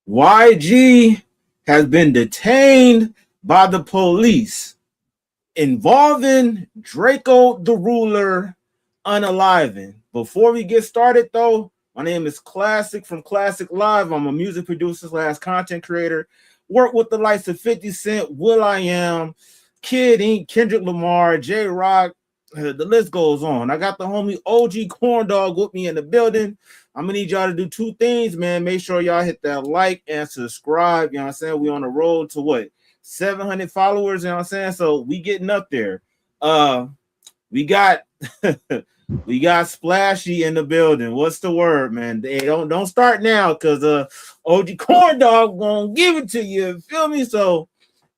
YG has been detained by the police involving Drakeo the Ruler unaliving. Before we get started, though, my name is Klasic from Klasic Live. I'm a music producer / content creator. Work with the likes of 50 Cent, will.i.am, Kid Ink, Kendrick Lamar, J Rock. The list goes on. I got the homie OG Corn Dog with me in the building. I'm gonna need y'all to do two things, man. Make sure y'all hit that like and subscribe. You know what I'm saying? We on the road to what? 700 followers, you know what I'm saying? So we getting up there. We got we got Splashy in the building. What's the word, man? They don't start now because OG Corn Dog gonna give it to you. Feel me? So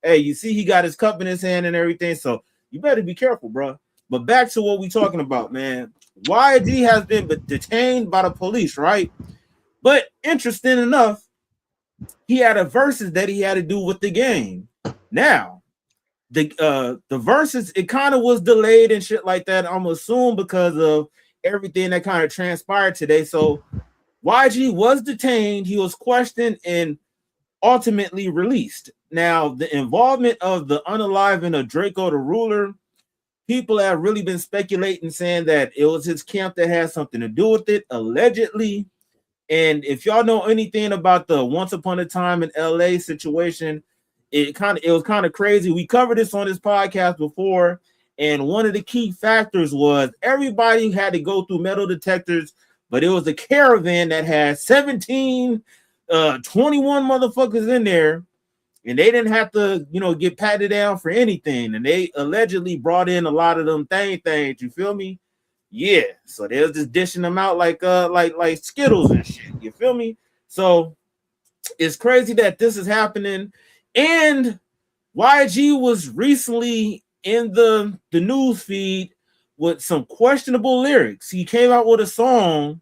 hey, you see he got his cup in his hand and everything. So you better be careful, bro. But back to what we talking about, man. YG has been detained by the police, right? But interesting enough, he had a verses that he had to do with the game. Now, the verses, it kind of was delayed and shit like that. I'm assuming because of everything that kind of transpired today. So YG was detained, he was questioned and ultimately released. Now, the involvement of the unaliving of Drakeo the Ruler, people have really been speculating, saying that it was his camp that had something to do with it, allegedly. And if y'all know anything about the Once Upon a Time in LA situation, it was kind of crazy. We covered this on this podcast before, and one of the key factors was everybody had to go through metal detectors, but it was a caravan that had 21 motherfuckers in there. And they didn't have to, get patted down for anything. And they allegedly brought in a lot of them things. You feel me? Yeah. So they was just dishing them out like Skittles and shit. You feel me? So it's crazy that this is happening. And YG was recently in the news feed with some questionable lyrics. He came out with a song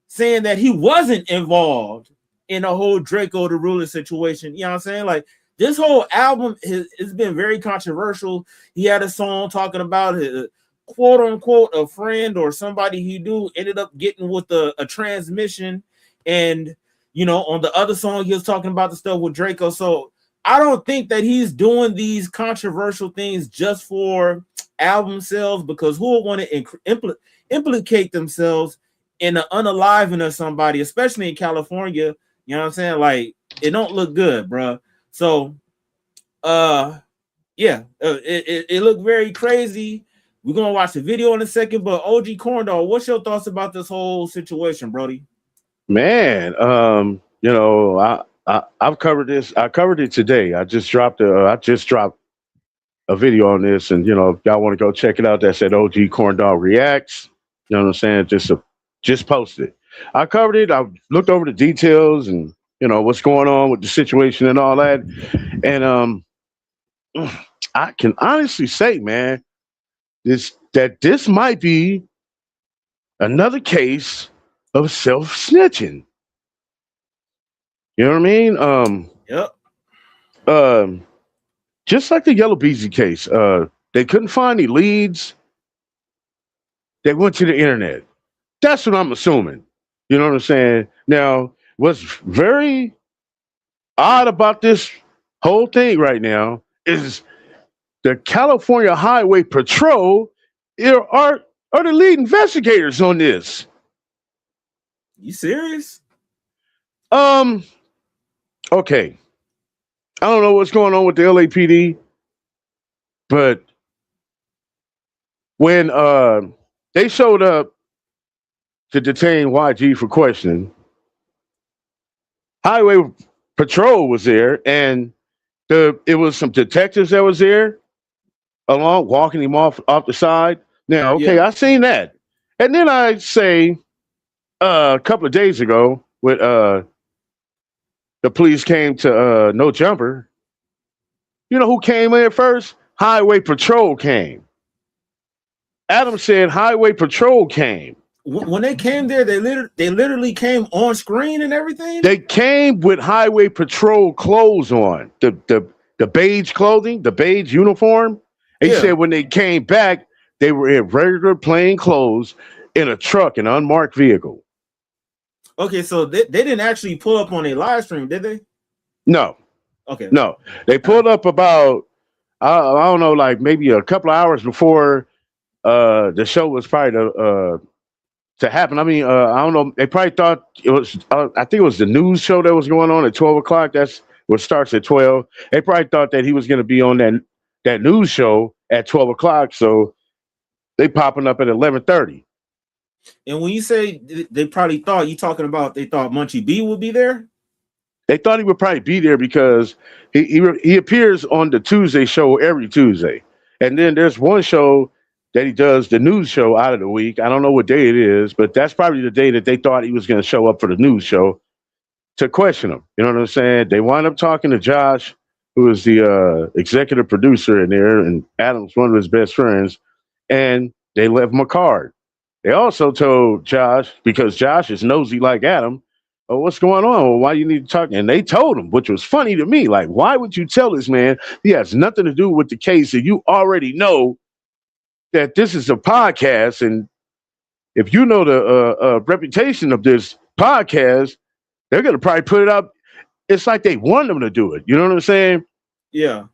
saying that he wasn't involved in a whole Drakeo the Ruler situation. You know what I'm saying? Like, this whole album has been very controversial. He had a song talking about his, quote unquote, a friend or somebody he knew ended up getting with a transmission. And, on the other song, he was talking about the stuff with Drakeo. So I don't think that he's doing these controversial things just for album sales, because who would want to implicate themselves in the unaliving of somebody, especially in California? You know what I'm saying? Like, it don't look good, bro. So, it looked very crazy. We're gonna watch the video in a second, but OG Corn Dog, what's your thoughts about this whole situation, Brody? Man, I've covered this. I covered it today. I just dropped a video on this, and if y'all want to go check it out, that's at OG Corn Dog Reacts. You know what I'm saying? Just post it. I covered it. I looked over the details and what's going on with the situation and all that. And I can honestly say, man, this might be another case of self-snitching. You know what I mean? Yep. Just like the Yellow Beezy case, they couldn't find any leads. They went to the internet. That's what I'm assuming. You know what I'm saying? Now, what's very odd about this whole thing right now is the California Highway Patrol are the lead investigators on this. You serious? Okay. I don't know what's going on with the LAPD, but when they showed up to detain YG for questioning, Highway Patrol was there, and it was some detectives that was there along, walking him off the side. Now, okay, yeah. I seen that. And then I say a couple of days ago, with the police came to No Jumper, you know who came in first? Highway Patrol came. Adam said Highway Patrol came. When they came there, they literally came on screen and everything. They came with Highway Patrol clothes on, the beige clothing, the beige uniform. And he Yeah. said when they came back, they were in regular plain clothes in a truck, an unmarked vehicle. Okay, so they didn't actually pull up on a live stream, did they? No, Okay. no. They pulled up about I don't know, like maybe a couple of hours before the show was probably to happen. I mean, I don't know. They probably thought it was. I think it was the news show that was going on at 12 o'clock. That's what starts at 12. They probably thought that he was going to be on that news show at 12 o'clock. So they popping up at 11:30. And when you say they probably thought, you talking about they thought Munchie B would be there? They thought he would probably be there because he appears on the Tuesday show every Tuesday, and then there's one show that he does, the news show, out of the week. I don't know what day it is, but that's probably the day that they thought he was going to show up for the news show to question him. You know what I'm saying? They wind up talking to Josh, who is the executive producer in there, and Adam's one of his best friends, and they left him a card. They also told Josh, because Josh is nosy like Adam, oh, what's going on? Well, why you need to talk? And they told him, which was funny to me. Like, why would you tell this man he has nothing to do with the case and you already know that this is a podcast? And if you know the reputation of this podcast, they're going to probably put it up. It's like they want them to do it. You know what I'm saying? Yeah.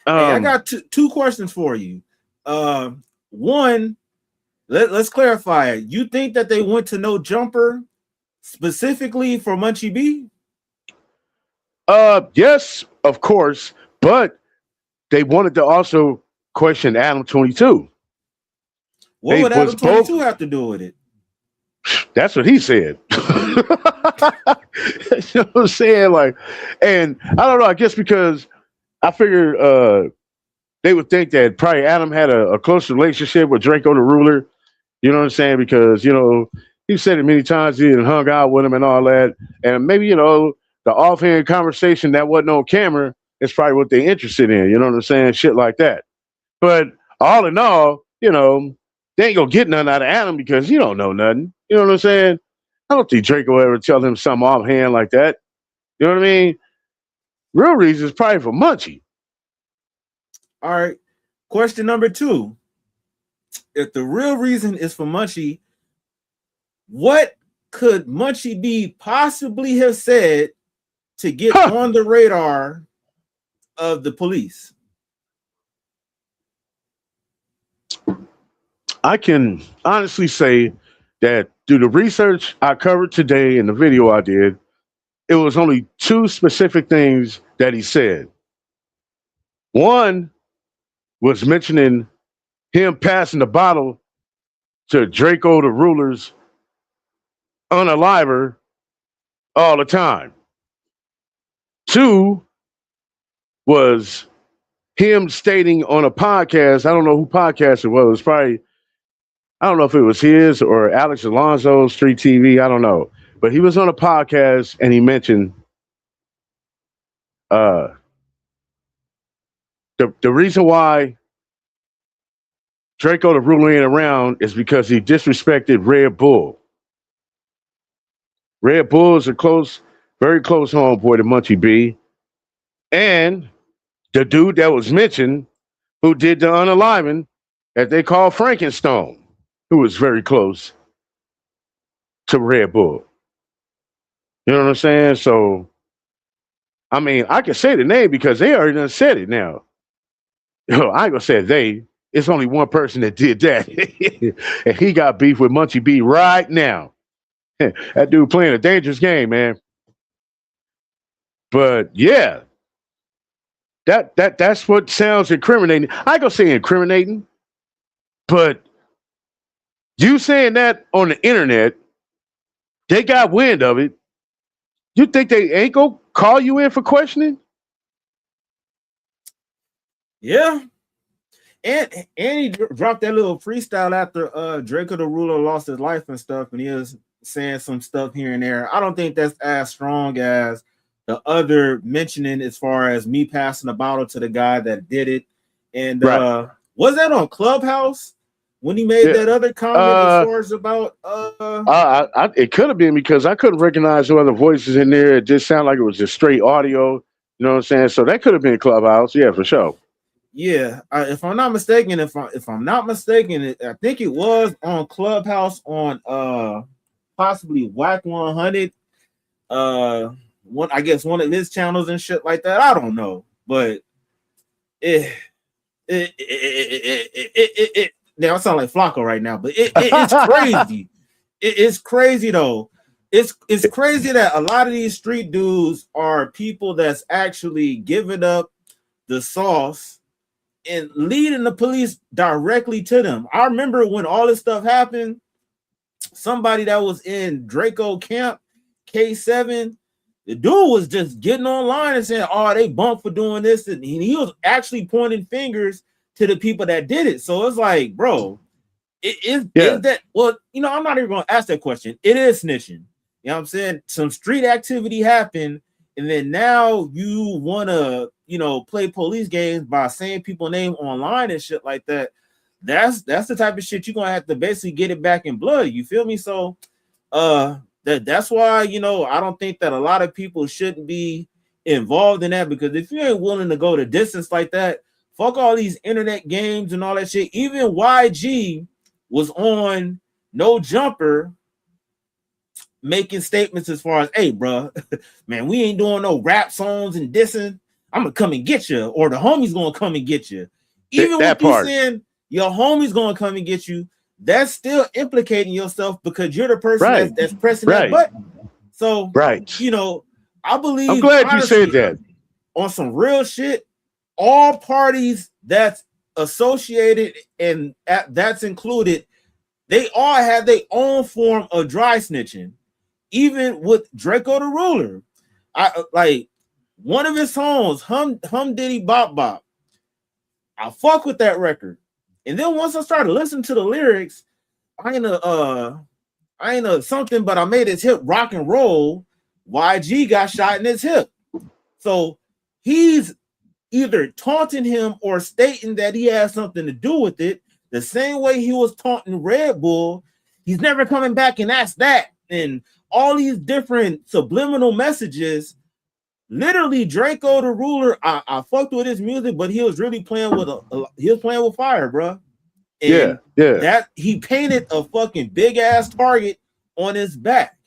Hey, I got two questions for you. One, let's clarify it. You think that they went to No Jumper specifically for Munchie B? Yes, of course, but they wanted to also question Adam 22. What would Adam 22 have to do with it? That's what he said. You know what I'm saying? Like, and I don't know, I guess because I figured they would think that probably Adam had a close relationship with Drakeo the Ruler. You know what I'm saying? Because, you know, he said it many times, he had hung out with him and all that. And maybe, you know, the offhand conversation that wasn't on camera is probably what they're interested in. You know what I'm saying? Shit like that. But all in all, you know, they ain't gonna get nothing out of Adam because you don't know nothing. You know what I'm saying? I don't think Drake will ever tell him something offhand like that. You know what I mean? Real reason is probably for Munchie. All right. Question number 2. If the real reason is for Munchie, what could Munchie B possibly have said to get on the radar of the police? I can honestly say that through the research I covered today and the video I did, it was only 2 specific things that he said. One was mentioning him passing the bottle to Drakeo the Ruler's unaliver all the time. 2 was him stating on a podcast, I don't know who podcast it was probably, I don't know if it was his or Alex Alonso's Street TV, I don't know. But he was on a podcast and he mentioned the reason why Drakeo the Ruler ain't around is because he disrespected Red Bull. Red Bull is a close, very close homeboy to Munchie B. And the dude that was mentioned who did the unaliving that they call Frankenstone, who was very close to Red Bull. You know what I'm saying? So, I mean, I can say the name because they already done said it now. I ain't gonna say they. It's only one person that did that. And he got beef with Munchie B right now. That dude playing a dangerous game, man. But yeah, that's what sounds incriminating. I ain't gonna say incriminating, but you saying that on the internet, they got wind of it. You think they ain't gonna call you in for questioning? Yeah. And he dropped that little freestyle after Drakeo the Ruler lost his life and stuff, and he was saying some stuff here and there. I don't think that's as strong as the other mentioning as far as me passing the bottle to the guy that did it. And Right. was that on Clubhouse when he made Yeah. that other comment as far as about It could have been because I couldn't recognize the other voices in there. It just sounded like it was just straight audio. You know what I'm saying? So that could have been Clubhouse. Yeah, for sure. yeah, if I'm not mistaken, if I'm not mistaken, I think it was on Clubhouse on possibly Whack 100, one I guess one of his channels and shit like that. I don't know, but it now I sound like Flacco right now, but it's crazy. It's crazy though. It's crazy that a lot of these street dudes are people that's actually giving up the sauce and leading the police directly to them. I remember when all this stuff happened, somebody that was in Draco camp, K7, the dude was just getting online and saying, oh, they bumped for doing this. And he was actually pointing fingers to the people that did it. So it's like, bro, is that, well, you know, I'm not even going to ask that question. It is snitching. You know what I'm saying? Some street activity happened. And then now you want to, you know, play police games by saying people's name online and shit like that. That's the type of shit you're gonna have to basically get it back in blood. You feel me? So that's why, you know, I don't think that a lot of people shouldn't be involved in that, because if you ain't willing to go the distance like that, fuck all these internet games and all that shit. Even YG was on No Jumper making statements as far as, hey, bro, man, we ain't doing no rap songs and dissing. I'm gonna come and get you, or the homie's gonna come and get you. Even with you saying your homie's gonna come and get you, that's still implicating yourself because you're the person that's pressing that button. So, you know, I believe. I'm glad you said that. On some real shit, all parties that's associated and that's included, they all have their own form of dry snitching. Even with Drakeo the Ruler, I like one of his songs, Hum Diddy Bop Bop. I fuck with that record. And then once I started listening to the lyrics, I ain't a something, but I made his hip rock and roll. YG got shot in his hip. So he's either taunting him or stating that he has something to do with it. The same way he was taunting Red Bull, he's never coming back, and that's that. And all these different subliminal messages. Literally, Drakeo the Ruler, I fucked with his music, but he was really playing with fire, bro. And that he painted a fucking big ass target on his back.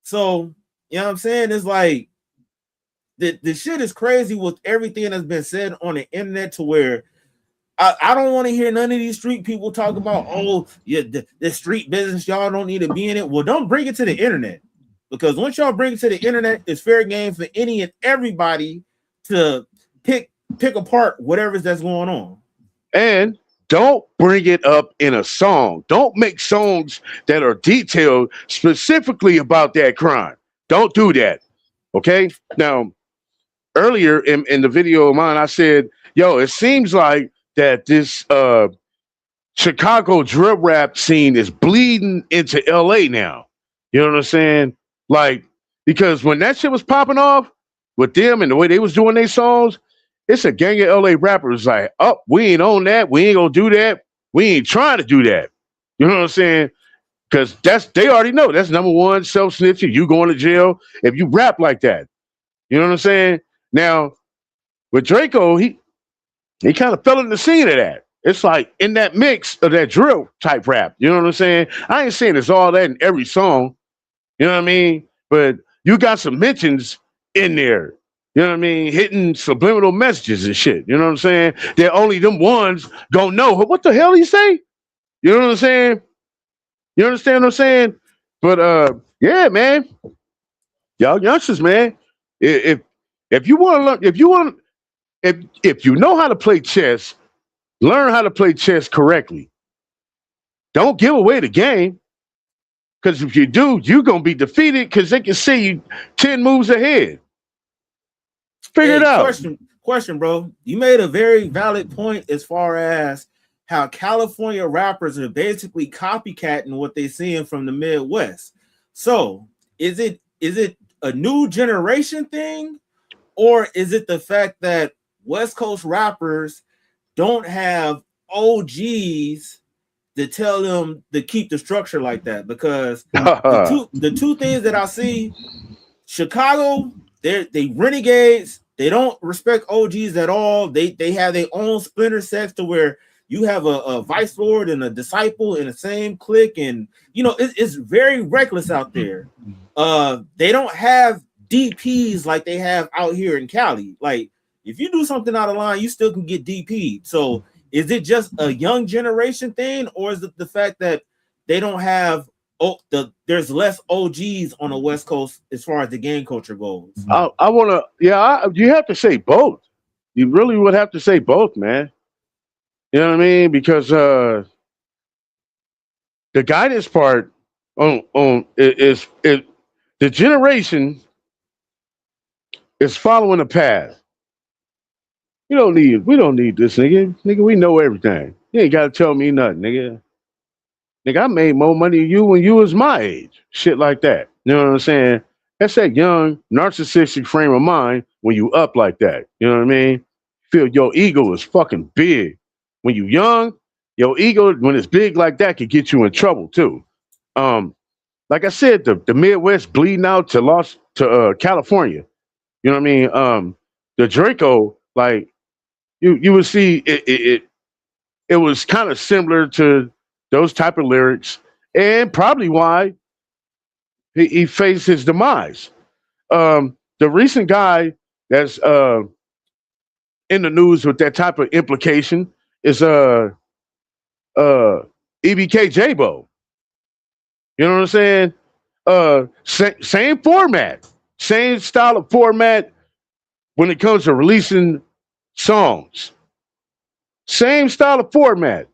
So, you know what I'm saying? It's like the shit is crazy with everything that's been said on the internet, to where I don't want to hear none of these street people talk about, oh, yeah, the street business, y'all don't need to be in it. Well, don't bring it to the internet, because once y'all bring it to the internet, it's fair game for any and everybody to pick apart whatever's that's going on. And don't bring it up in a song. Don't make songs that are detailed specifically about that crime. Don't do that. Okay? Now, earlier in the video of mine, I said, yo, it seems like that this Chicago drill rap scene is bleeding into LA now. You know what I'm saying? Like, because when that shit was popping off with them and the way they was doing their songs, it's a gang of LA rappers like, oh, we ain't on that. We ain't gonna do that. We ain't trying to do that. You know what I'm saying? Because they already know that's number one, self-snitching. You going to jail if you rap like that. You know what I'm saying? Now, with Drakeo, he kind of fell in the scene of that. It's like in that mix of that drill type rap. You know what I'm saying? I ain't saying it's all that in every song. You know what I mean? But you got some mentions in there. You know what I mean? Hitting subliminal messages and shit. You know what I'm saying? That only them ones gonna know. What the hell he say? You know what I'm saying? You understand what I'm saying? But yeah, man. Y'all youngsters, man. If you want to learn, if you know how to play chess, learn how to play chess correctly. Don't give away the game. Because if you do, you're going to be defeated because they can see you 10 moves ahead. Figure it out. Question, bro. You made a very valid point as far as how California rappers are basically copycatting what they're seeing from the Midwest. So is it a new generation thing, or is it the fact that West Coast rappers don't have OGs to tell them to keep the structure like that? Because the two things that I see, Chicago, they renegades. They don't respect OGs at all. They have their own splinter sects to where you have a vice lord and a disciple in the same clique, and it's very reckless out there. They don't have DPs like they have out here in Cali. Like if you do something out of line, you still can get DP'd. So is it just a young generation thing, or is it the fact that they don't have there's less OGs on the West Coast as far as the gang culture goes? I want to, you have to say both. You really would have to say both, man. You know what I mean? Because the guidance part on is the generation is following a path. We don't need this, nigga. Nigga, we know everything. You ain't gotta tell me nothing, nigga. Nigga, I made more money than you when you was my age. Shit like that. You know what I'm saying? That's that young narcissistic frame of mind when you up like that. You know what I mean? Feel your ego is fucking big. When you young, your ego, when it's big like that, can get you in trouble too. Like I said, the Midwest bleeding out to California. You know what I mean? The Draco, like you would see it was kind of similar to those type of lyrics, and probably why he faced his demise. The recent guy that's in the news with that type of implication is EBK J-Bo. You know what I'm saying? Same format, same style of format when it comes to releasing songs. Same style of format,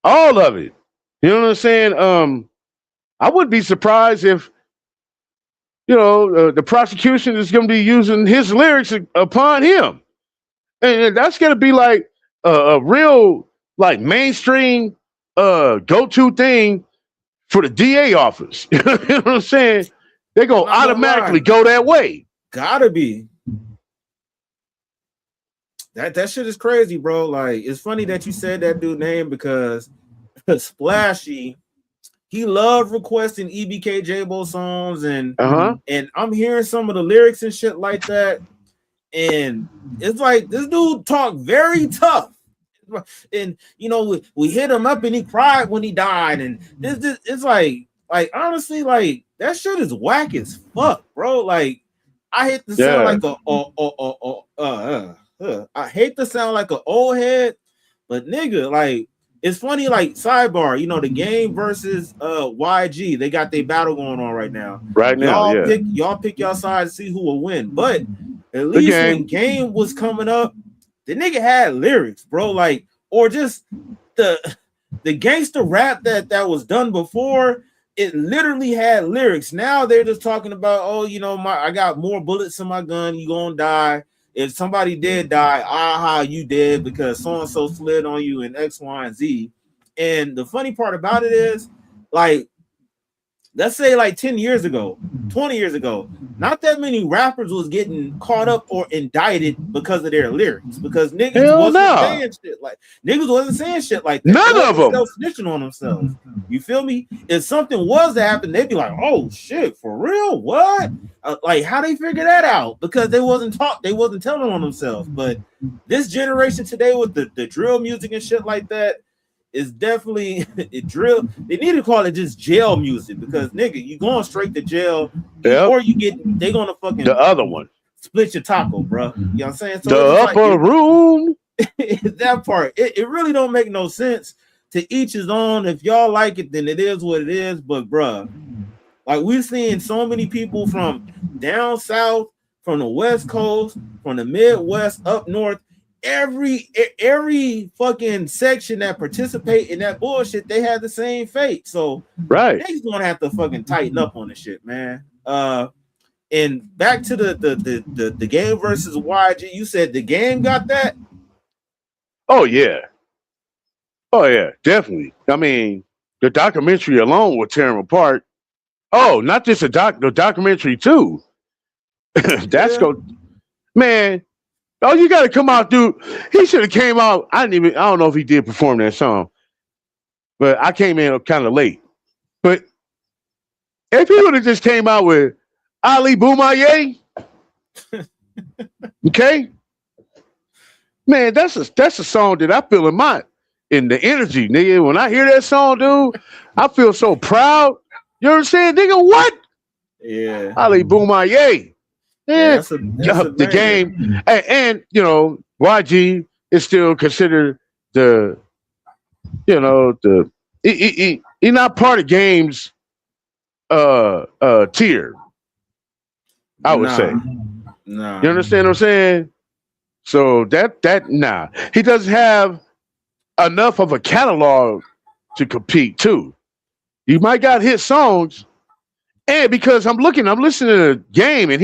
all of it. You know what I'm saying? I wouldn't be surprised if the prosecution is going to be using his lyrics upon him, and that's going to be like a real like mainstream go-to thing for the DA office. You know what I'm saying? They're going to automatically go that way. Gotta be. That shit is crazy, bro. Like, it's funny that you said that dude name because Splashy, he loved requesting EBK J-Bo songs, and I'm hearing some of the lyrics and shit like that, and it's like this dude talked very tough. And we hit him up and he cried when he died, and this it's like honestly, like that shit is whack as fuck, bro. Like I hate to sound like I hate to sound like an old head, but nigga, like it's funny, like sidebar, the Game versus YG, they got their battle going on right now. Y'all pick y'all side to see who will win. But at least when Game was coming up, the nigga had lyrics, bro. Like, or just the gangster rap that was done before, it literally had lyrics. Now they're just talking about, I got more bullets in my gun, you gonna die. If somebody did die, you did because so-and-so slid on you in X, Y, and Z. And the funny part about it is, like, let's say like 10 years ago, 20 years ago, not that many rappers was getting caught up or indicted because of their lyrics, because niggas wasn't saying shit like that. None of them snitching on themselves. You feel me? If something was to happen, they'd be like, "Oh shit, for real? What?" Like, how they figure that out? Because they wasn't telling on themselves. But this generation today with the drill music and shit like that is definitely drill. They need to call it just jail music, because nigga, you going straight to jail, or they gonna fucking the other one split your taco, bro. You know what I'm saying? So the upper room. That part, it really don't make no sense. To each his own. If y'all like it, then it is what it is. But bruh, like we're seeing so many people from down south, from the West Coast, from the Midwest, up north. Every fucking section that participate in that bullshit, they had the same fate. So they's gonna have to fucking tighten up on the shit, man. And back to the Game versus YG. You said the Game got that? Oh yeah, definitely. I mean, the documentary alone will tear him apart. Oh, not just the documentary too. That's go, man. Oh, you got to come out, dude. He should have came out. I don't know if he did perform that song, but I came in kind of late. But if he would have just came out with Ali Boumaier, okay, man, that's a song that I feel in the energy, nigga. When I hear that song, dude, I feel so proud. You know what I'm saying, nigga? What? Yeah. Ali Boumaier. Yeah, That's the game, and you know, YG is still considered the, you know, the he not part of game's tier. I would say. Nah. You understand what I'm saying? So that he doesn't have enough of a catalog to compete too. You might got hit songs, and because I'm listening to the game, and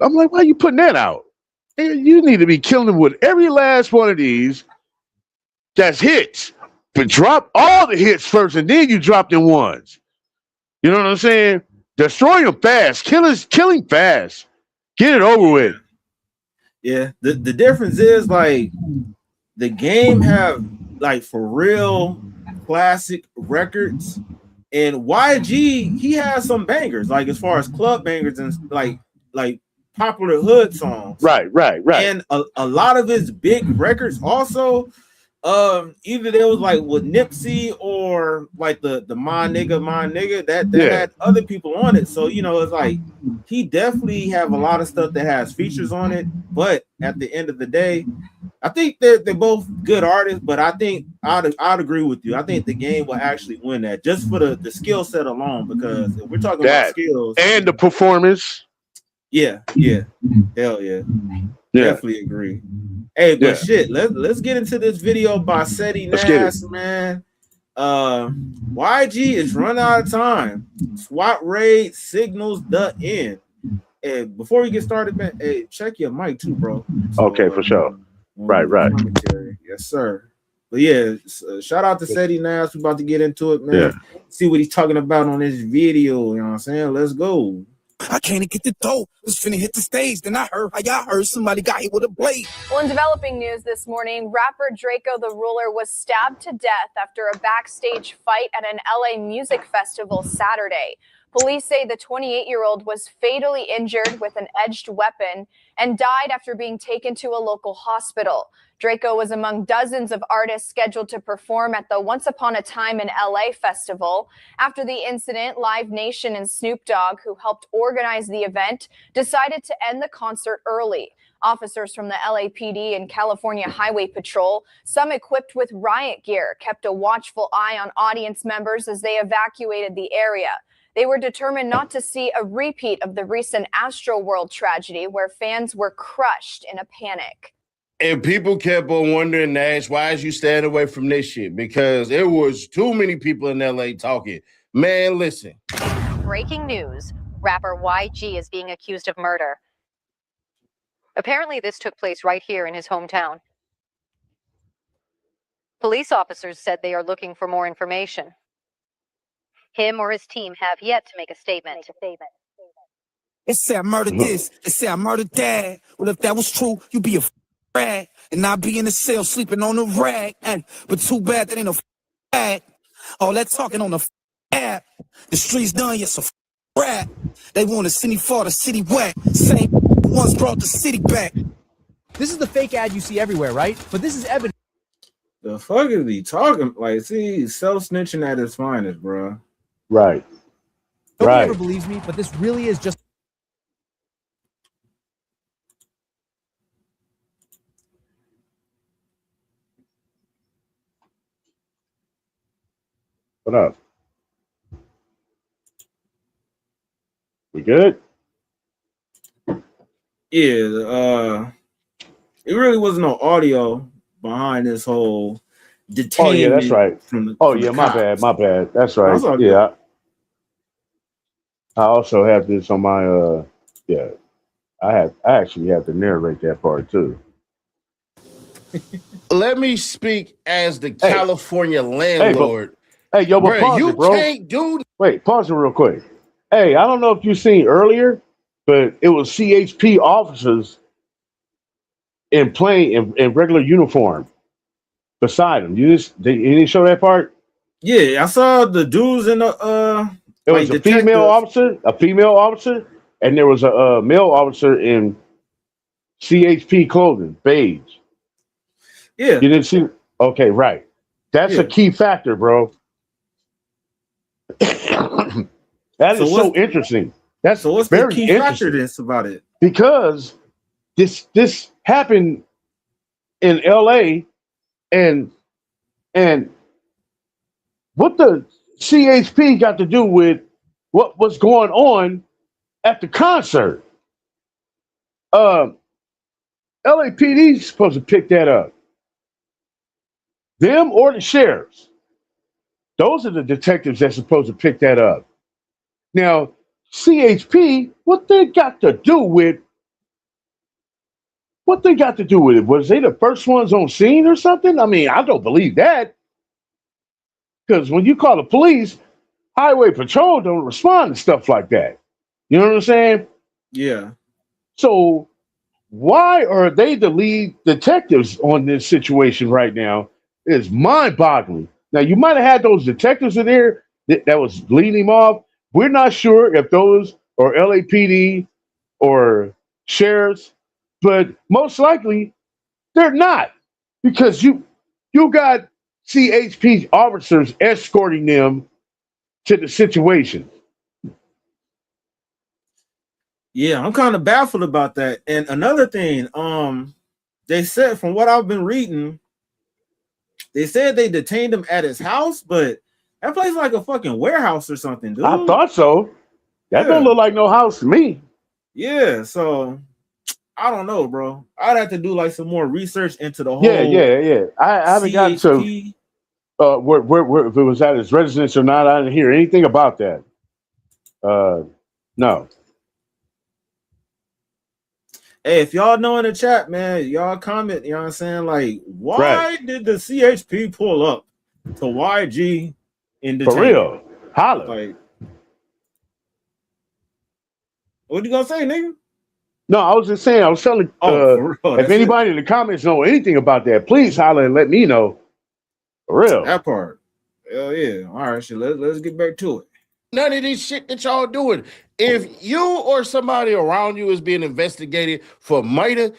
I'm like, why are you putting that out? And you need to be killing them with every last one of these that's hits. But drop all the hits first, and then you drop them ones. You know what I'm saying? Destroy them fast. Killing fast. Get it over with. Yeah. The difference is, like, the game have, like, for real classic records, and YG, he has some bangers, like as far as club bangers and like popular hood songs. Right. And a lot of his big records also, either there was like with Nipsey or like the my nigga that had other people on it. So, you know, it's like he definitely have a lot of stuff that has features on it. But at the end of the day, I think they're both good artists, but I think I'd agree with you. I think the game will actually win that just for the skill set alone, because if we're talking about skills and the performance. Yeah. Hell yeah. Definitely agree. Hey, but shit, let's get into this video by Seti Nas, man. YG is run out of time. SWAT raid signals the end. And before we get started, man, hey, check your mic too, bro. So, okay, for sure. Right. Yes, sir. But yeah, shout out to Seti Nas. We're about to get into it, man. Yeah. See what he's talking about on this video. You know what I'm saying? Let's go. I can't get the dough. Was finna hit the stage. Then I heard how y'all heard somebody got hit with a blade. Well, in developing news this morning, rapper Drakeo the Ruler was stabbed to death after a backstage fight at an LA music festival Saturday. Police say the 28-year-old was fatally injured with an edged weapon and died after being taken to a local hospital. Drakeo was among dozens of artists scheduled to perform at the Once Upon a Time in LA festival. After the incident, Live Nation and Snoop Dogg, who helped organize the event, decided to end the concert early. Officers from the LAPD and California Highway Patrol, some equipped with riot gear, kept a watchful eye on audience members as they evacuated the area. They were determined not to see a repeat of the recent Astroworld tragedy where fans were crushed in a panic. And people kept on wondering, Nash, why is you staying away from this shit? Because there was too many people in LA talking. Man, listen. Breaking news. Rapper YG is being accused of murder. Apparently, this took place right here in his hometown. Police officers said they are looking for more information. Him or his team have yet to make a statement. They say I murdered this. They say I murdered that. Well, if that was true, you'd be a rag. And I'd be in the cell sleeping on a rag. But too bad that ain't a rag. All that talking on the app. The streets done, yes, a rap. They want to send me for the city whack. Same ones brought the city back. This is the fake ad you see everywhere, right? But this is evidence. The fuck is he talking? Like, see, he's self-snitching at his finest, bro. Right. Nobody ever believes me, but this really is just. What up? We good? Yeah, it really wasn't no audio behind this whole detained. Oh yeah, that's right. My bad. That's right. Yeah. I also have this on my I actually have to narrate that part too. Let me speak as the California landlord. Hey, yo, but pause you it, bro. can't do. Wait, pause it real quick. Hey, I don't know if you seen earlier, but it was CHP officers in regular uniform beside him. You didn't show that part? Yeah, I saw the dudes in the It like was a female officer, and there was a male officer in CHP clothing, beige. Yeah, You didn't see? Okay, right. That's a yeah. key factor, bro. That So is what's so interesting. That's so what's the very key factor interesting this about it? because this happened in LA, and and what the CHP got to do with what was going on at the concert? LAPD is supposed to pick that up. Them or the sheriffs. Those are the detectives that's supposed to pick that up. Now, CHP, what they got to do with it? Was they the first ones on scene or something? I mean, I don't believe that. Because when you call the police, highway patrol don't respond to stuff like that. You know what I'm saying? Yeah. So why are they the lead detectives on this situation right now? It's mind-boggling. Now you might have had those detectives in there that was leading him off. We're not sure if those are LAPD or sheriffs, but most likely they're not because you got CHP officers escorting them to the situation. Yeah, I'm kind of baffled about that. And another thing, they said from what I've been reading, they said they detained him at his house, but that place is like a fucking warehouse or something, dude. I thought so. That don't look like no house to me. Yeah, so I don't know, bro. I'd have to do like some more research into the whole. Yeah. I haven't gotten to where if it was at his residence or not. I didn't hear anything about that. No. Hey, if y'all know in the chat, man, y'all comment, you know what I'm saying? Like, why did the CHP pull up to YG in the For real? Holla. Like, what you gonna say, nigga? No, I was just saying, I was telling if anybody in the comments know anything about that, please holler and let me know. For real. That part. Hell yeah. All right, so let's get back to it. None of this shit that y'all doing. If you or somebody around you is being investigated for murder,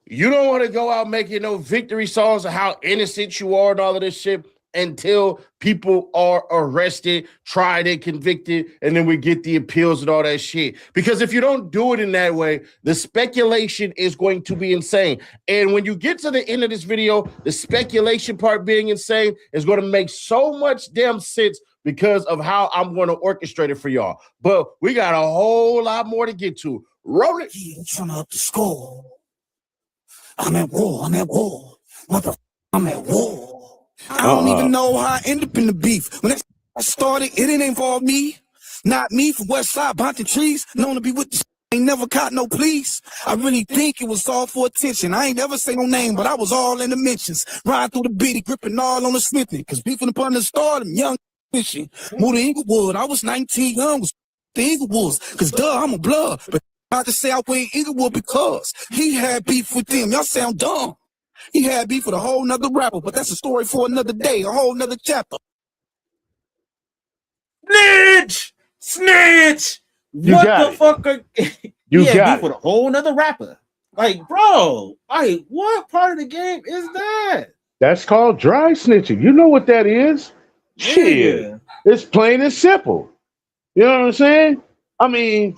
you don't want to go out making no victory songs of how innocent you are and all of this shit until people are arrested, tried, and convicted, and then we get the appeals and all that shit. Because if you don't do it in that way, the speculation is going to be insane. And when you get to the end of this video, the speculation part being insane is going to make so much damn sense because of how I'm going to orchestrate it for y'all. But we got a whole lot more to get to. Roll it. Turn up the score. I'm at war. Motherfucker, I'm at war. I don't even know how I end up in the beef. When that started, it didn't involve me. Not me from West Side, bunting trees. Known to be with the ain't never caught no police. I really think it was all for attention. I ain't never say no name, but I was all in the mentions. Riding through the bitty, gripping all on the smithing. Cause beefing upon the stardom, young fishing. Moved to Inglewood, I was 19, young, was the Inglewoods. Cause I'm a blood. But I just say I went Inglewood because he had beef with them. Y'all sound dumb. He had beef with a whole nother rapper, but that's a story for another day, a whole nother chapter. Snitch! You What got the it. fuck? You had got beef with a whole nother rapper. Like, bro, like, what part of the game is that? That's called dry snitching. You know what that is? Shit. It's plain and simple. You know what I'm saying? I mean,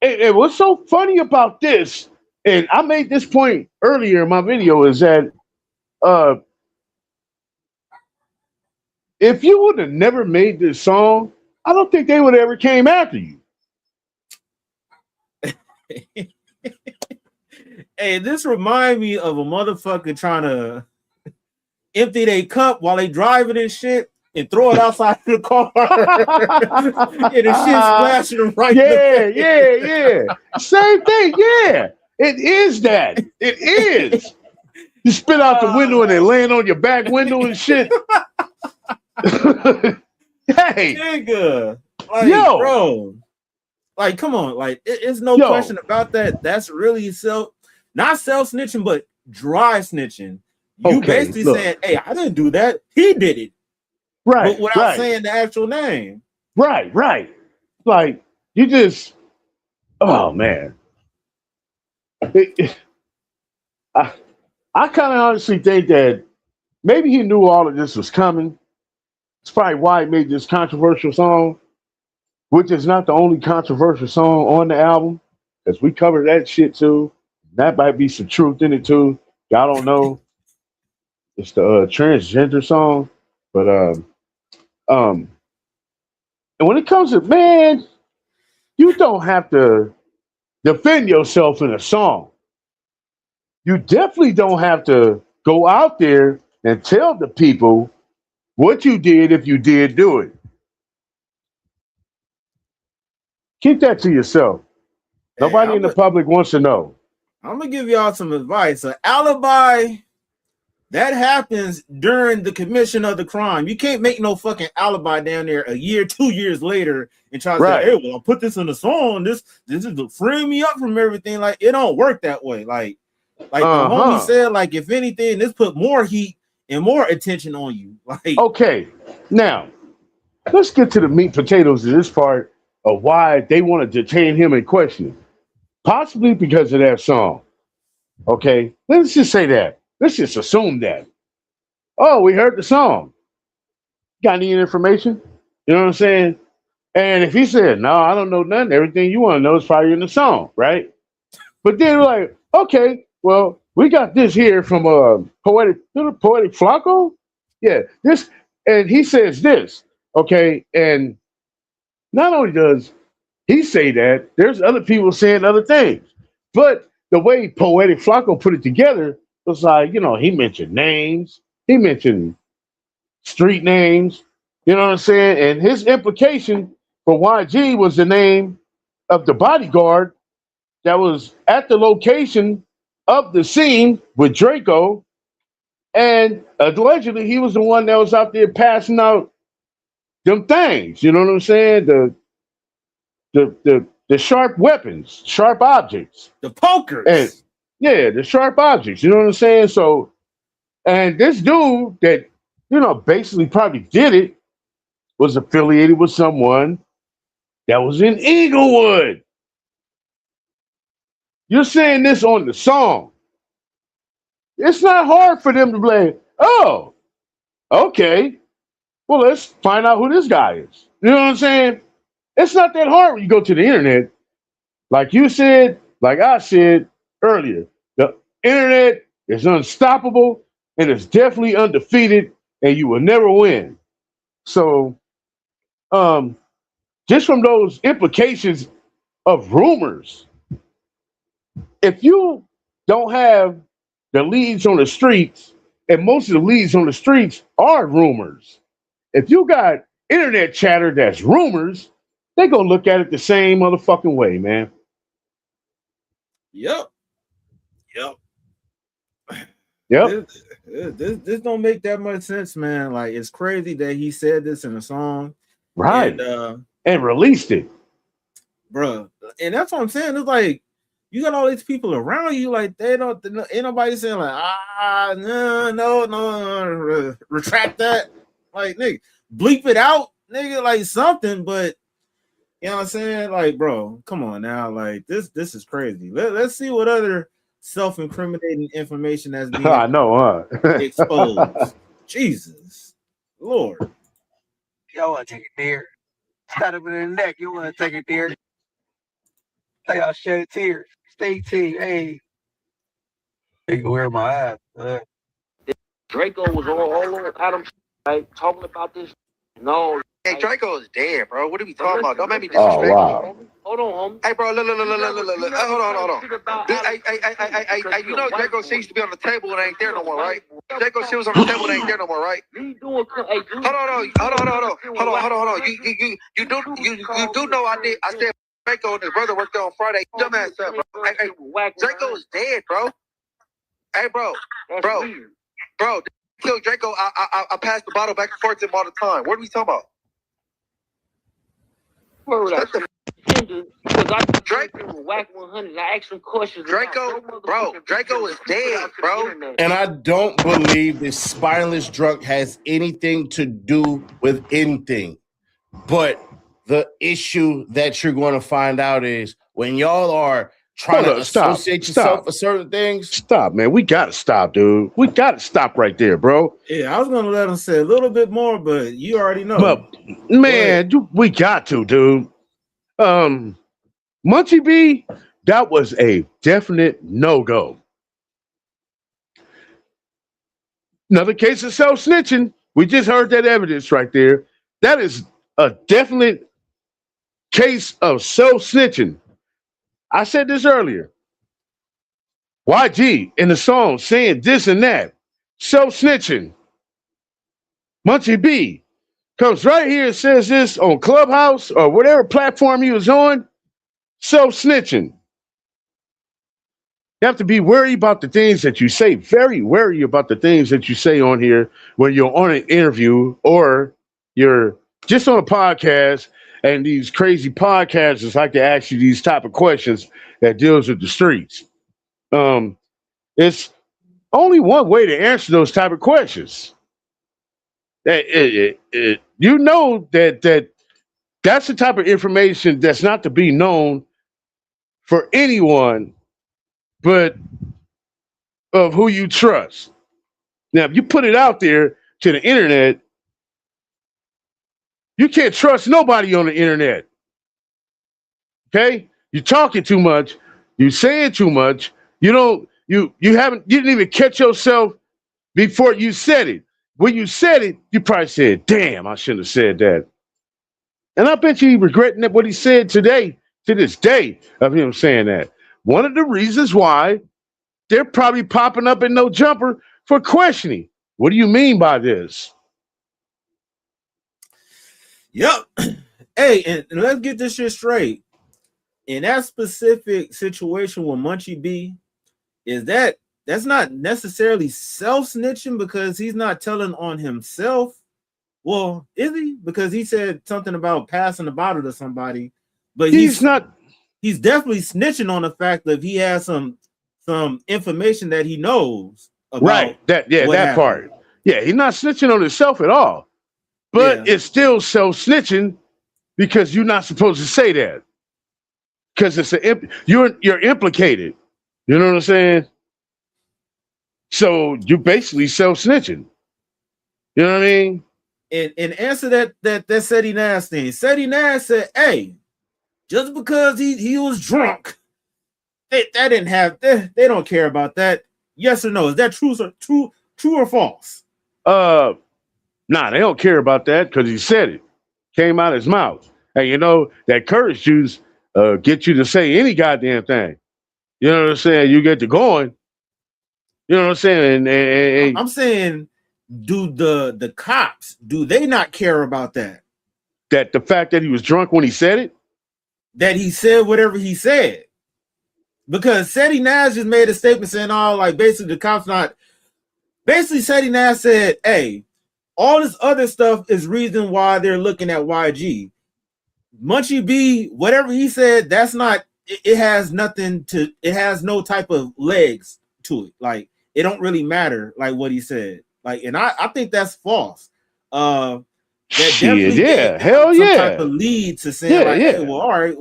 what's so funny about this, and I made this point earlier in my video, is that if you would have never made this song, I don't think they would have ever came after you. Hey, this remind me of a motherfucker trying to empty their cup while they driving and shit and throw it outside the car. And the shit splashing right Yeah. Same thing, yeah. It is that. It is. You spit out the window and then land on your back window and shit. Hey. Nigga. Like, Yo. bro. Like, come on, like it's no question about that. That's really not self snitching, but dry snitching. You basically saying, "Hey, I didn't do that. He did it," but without saying the actual name. Right. Like you just, oh man. I kind of honestly think that maybe he knew all of this was coming. It's probably why he made this controversial song, which is not the only controversial song on the album, because we covered that shit too. That might be some truth in it too. Y'all don't know. It's the transgender song, but and when it comes to man, you don't have to defend yourself in a song. You definitely don't have to go out there and tell the people what you did if you did do it. Keep that to yourself. Hey, Nobody in the public wants to know. I'm gonna give y'all some advice. An alibi that happens during the commission of the crime. You can't make no fucking alibi down there a year, 2 years later and try to say, "Hey, well, I'll put this in the song. This is to free me up from everything." Like, it don't work that way. Like the homie said, like, if anything, this put more heat and more attention on you. Like, okay, now let's get to the meat and potatoes of this part of why they want to detain him and question him. Possibly because of that song. Okay, let's just say that. Let's just assume that. Oh, we heard the song. Got any information? You know what I'm saying? And if he said, "No, I don't know nothing. Everything you want to know is probably in the song," right? But then we're like, okay, well, we got this here from poetic Flacco. Yeah, this, and he says this. Okay, and not only does he say that, there's other people saying other things. But the way Poetic Flacco put it together was like, he mentioned names, he mentioned street names, you know what I'm saying? And his implication for YG was the name of the bodyguard that was at the location of the scene with Draco. And allegedly, he was the one that was out there passing out them things, you know what I'm saying? The sharp weapons, sharp objects, the pokers, and the sharp objects. You know what I'm saying? So, and this dude that basically probably did it was affiliated with someone that was in Inglewood. You're saying this on the song. It's not hard for them to be like, oh, okay, well, let's find out who this guy is. You know what I'm saying? It's not that hard when you go to the internet. Like you said, like I said earlier, the internet is unstoppable and it's definitely undefeated, and you will never win. So, just from those implications of rumors, if you don't have the leads on the streets, and most of the leads on the streets are rumors, if you got internet chatter that's rumors, they gonna look at it the same motherfucking way, man. Yep. This don't make that much sense, man. Like, it's crazy that he said this in a song, right? And released it, bro. And that's what I'm saying. It's like you got all these people around you, like they don't. Ain't nobody saying like, no, retract that. Like, nigga, bleep it out, nigga, like something. But you know what I'm saying? Like, bro, come on now. Like, this is crazy. Let's see what other self-incriminating information has been I know, exposed. Jesus, Lord. Y'all want to take it there? Stab him in the neck. You want to take it there? Hey, y'all shed tears. Stay tuned. Hey, they can wear my ass. Draco was all over Adam, like talking about this. No. Hey, Draco is dead, bro. What are we talking about? Don't make me disrespect. Oh, wow. Hold on, homie. Hey, bro, look. Hold on. Hey, you know Draco shit used to be on the table and ain't there no more, right? Draco shit was on the table and ain't there no more, right? Hold on. You do know I did. I said Draco and his brother worked there on Friday. Dumbass up, bro. Hey, Draco is dead, bro. Hey, bro. Kill Draco. I pass the bottle back and forth to him all the time. What are we talking about? Shut the defender because I Drake was whack 100. I asked him questions. Draco, bro, Draco is dead, bro. And I don't believe this spineless drunk has anything to do with anything. But the issue that you're going to find out is when y'all are trying to associate yourself with certain things. Stop, man. We got to stop, dude. We got to stop right there, bro. Yeah, I was going to let him say a little bit more, but you already know. But, man, we got to, dude. Munchie B, that was a definite no-go. Another case of self-snitching. We just heard that evidence right there. That is a definite case of self-snitching. I said this earlier. YG in the song saying this and that. Self-snitching. Munchie B comes right here and says this on Clubhouse or whatever platform he was on. Self-snitching. You have to be wary about the things that you say. Very wary about the things that you say on here when you're on an interview or you're just on a podcast and these crazy podcasters like to ask you these type of questions that deals with the streets. It's only one way to answer those type of questions. You know that's the type of information that's not to be known for anyone but of who you trust. Now, if you put it out there to the internet, you can't trust nobody on the internet. Okay? You're talking too much. You're saying too much. You didn't even catch yourself before you said it. When you said it, you probably said, damn, I shouldn't have said that. And I bet you regretting what he said today, to this day, of him saying that. One of the reasons why they're probably popping up in No Jumper for questioning. What do you mean by this? Yep. Hey, and let's get this shit straight. In that specific situation with Munchie B, that's not necessarily self-snitching because he's not telling on himself. Well, is he? Because he said something about passing the bottle to somebody, but he's not. He's definitely snitching on the fact that he has some information that he knows about. Right. That part. Yeah, he's not snitching on himself at all. But it's still self-snitching because you're not supposed to say that. Because you're implicated. You know what I'm saying? So you're basically self-snitching. You know what I mean? And answer that Seti Nash thing. Seti Nash said, hey, just because he was drunk, they don't care about that. Yes or no? Is that true or false? Nah, they don't care about that because he said it. Came out of his mouth. And you know, that courage juice get you to say any goddamn thing. You know what I'm saying? You get to going. You know what I'm saying? And I'm saying, do the cops, do they not care about that? That the fact that he was drunk when he said it? That he said whatever he said. Because Seti Nash just made a statement saying, basically the cops not. Basically, Seti Nash said, hey, all this other stuff is reason why they're looking at YG. Munchie B, whatever he said, that's not, it has no type of legs to it. Like, it don't really matter, like what he said. Like, and I think that's false. That yeah, hell some yeah. type of lead to saying, hey, well, all right,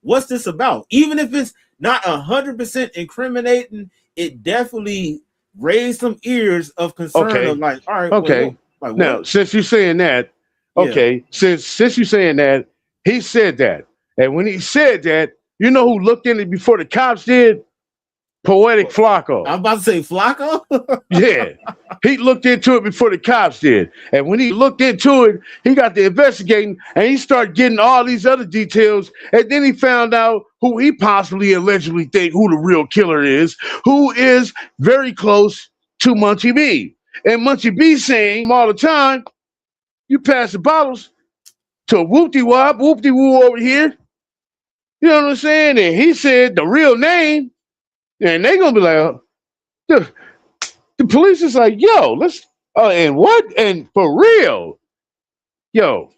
what's this about? Even if it's not 100% incriminating, it definitely raised some ears of concern of like, all right, okay. Well, like, now, since you're saying that, okay, since you're saying that, he said that. And when he said that, you know who looked in it before the cops did? Poetic Flacco. I'm about to say Flacco? Yeah. He looked into it before the cops did. And when he looked into it, he got to investigating and he started getting all these other details. And then he found out who he possibly allegedly think who the real killer is, who is very close to Munchie B. And Munchie B saying all the time, you pass the bottles to whoop-de-wop, whoop-de-woo over here. You know what I'm saying? And he said the real name. And they're going to be like, the police is like, yo, let's, and what? And for real, yo,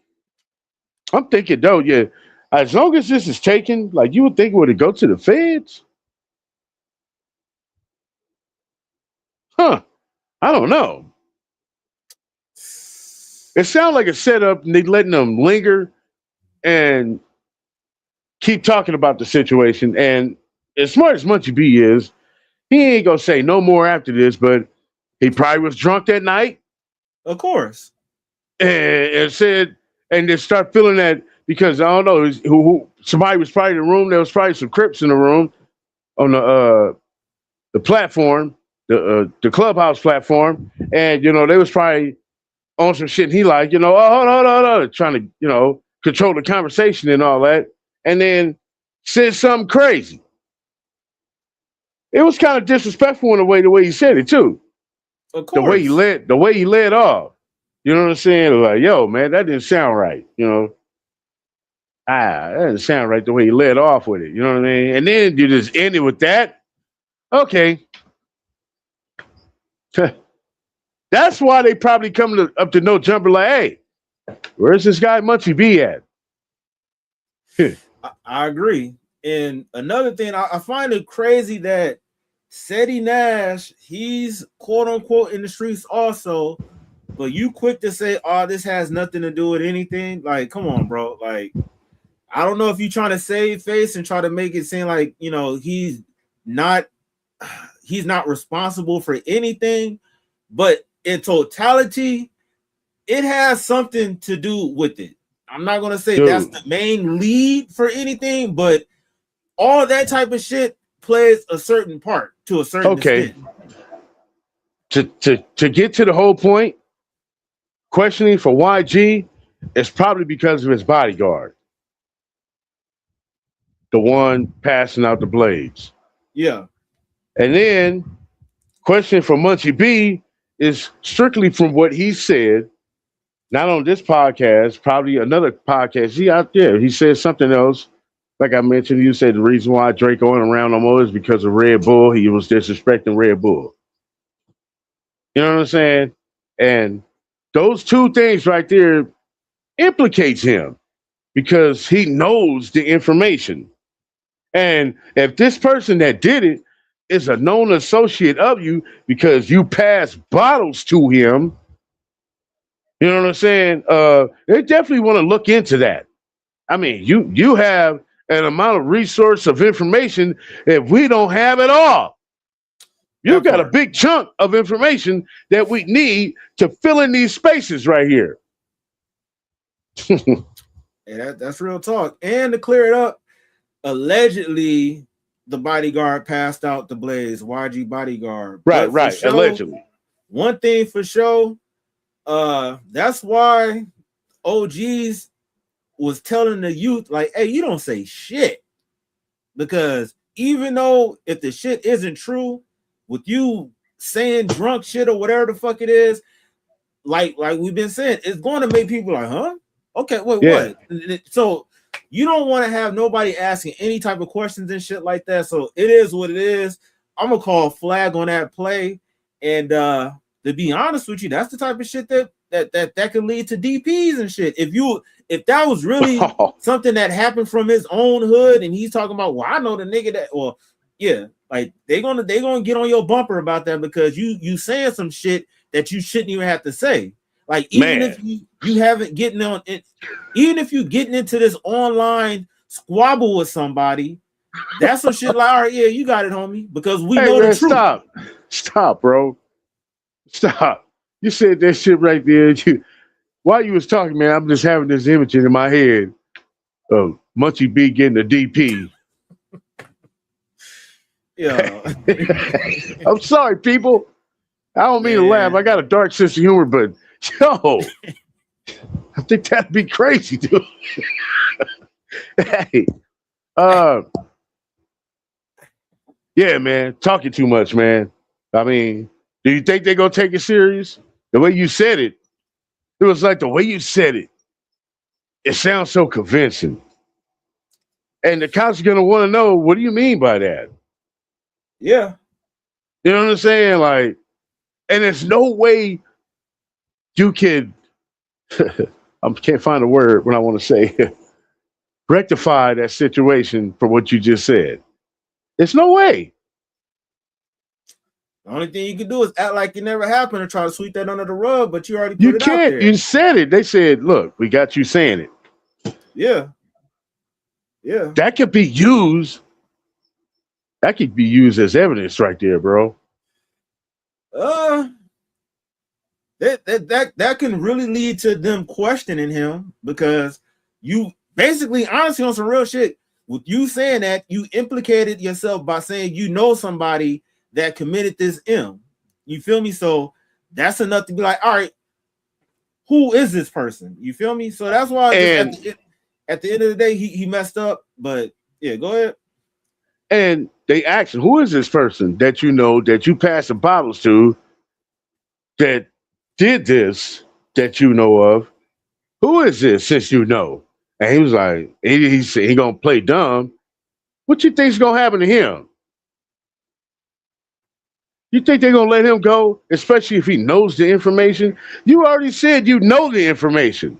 I'm thinking, though, yeah, as long as this is taken, like you would think, would it go to the feds? Huh? I don't know. It sounds like a setup, and they letting them linger and keep talking about the situation. And as smart as Munchie B is, he ain't gonna say no more after this. But he probably was drunk that night, Of course. and said, and then start feeling that because I don't know who somebody was probably in the room. There was probably some Crips in the room on the platform, the clubhouse platform, and they was probably on some shit. And he like, oh, hold on, trying to control the conversation and all that, and then said something crazy. It was kind of disrespectful in the way he said it too. Of course. The way he led off. You know what I'm saying? Like, yo, man, that didn't sound right. That didn't sound right the way he led off with it. You know what I mean? And then you just end it with that. Okay. That's why they probably come up to No Jumper like, hey, where's this guy Munchie B at? I agree. And another thing, I find it crazy that Seti Nash, he's quote unquote in the streets also, but you quick to say, oh, this has nothing to do with anything. Like, come on, bro. Like, I don't know if you're trying to save face and try to make it seem like, he's not responsible for anything, but in totality, it has something to do with it. I'm not going to say that's the main lead for anything, but all that type of shit plays a certain part to a certain extent. To get to the whole point, questioning for YG is probably because of his bodyguard, the one passing out the blades. Yeah. And then questioning for Munchie B is strictly from what he said, not on this podcast, probably another podcast. He said something else. Like I mentioned, you said the reason why Drake going around no more is because of Red Bull. He was disrespecting Red Bull. You know what I'm saying? And those two things right there implicates him because he knows the information. And if this person that did it is a known associate of you because you pass bottles to him, you know what I'm saying? They definitely want to look into that. I mean, you have an amount of resource of information that we don't have at all. You got a big chunk of information that we need to fill in these spaces right here. Yeah, that's real talk. And to clear it up, allegedly the bodyguard passed out the blades, YG bodyguard. Right. Sure, allegedly. One thing for sure, that's why OGs was telling the youth, like, hey, you don't say shit. Because even though if the shit isn't true, with you saying drunk shit or whatever the fuck it is, like we've been saying, it's going to make people like, huh? Okay, wait, what? So you don't want to have nobody asking any type of questions and shit like that. So it is what it is. I'm gonna call flag on that play. And to be honest with you, that's the type of shit that can lead to DPs and shit. If that was really something that happened from his own hood, and he's talking about, well, I know the nigga that, well, yeah, like they gonna get on your bumper about that because you saying some shit that you shouldn't even have to say. Like even if you haven't getting on it, even if you getting into this online squabble with somebody, that's some shit like, all right, yeah, you got it, homie, because we know the truth. Stop, bro. Stop. You said that shit right there. While you was talking, man, I'm just having this image in my head of Munchie B getting a DP. Yeah. I'm sorry, people. I don't mean to laugh. I got a dark sense of humor, but yo, I think that'd be crazy, dude. Hey, yeah, man, talking too much, man. I mean, do you think they're gonna take it serious? The way you said it, it was like the way you said it. It sounds so convincing, and the cops are gonna want to know, what do you mean by that? Yeah, you know what I'm saying, like. And there's no way you can, I can't find a word when I want to say, rectify that situation for what you just said. There's no way. The only thing you can do is act like it never happened and try to sweep that under the rug, but you already put You it out can't. there. You said it. They said, look, we got you saying it. Yeah. Yeah. That could be used. That could be used as evidence right there, bro. That can really lead to them questioning him, because you basically, honestly, on some real shit, with you saying that, you implicated yourself by saying you know somebody that committed this M. You feel me? So that's enough to be like, all right, who is this person? You feel me? So that's why at the end of the day, he messed up. But yeah, go ahead. And they asked, who is this person that you know, that you passed the bottles to, that did this, that you know of? Who is this, since you know? And he was like, he said he gonna play dumb. What you think's gonna happen to him? You think they're gonna let him go, especially if he knows the information? You already said you know the information.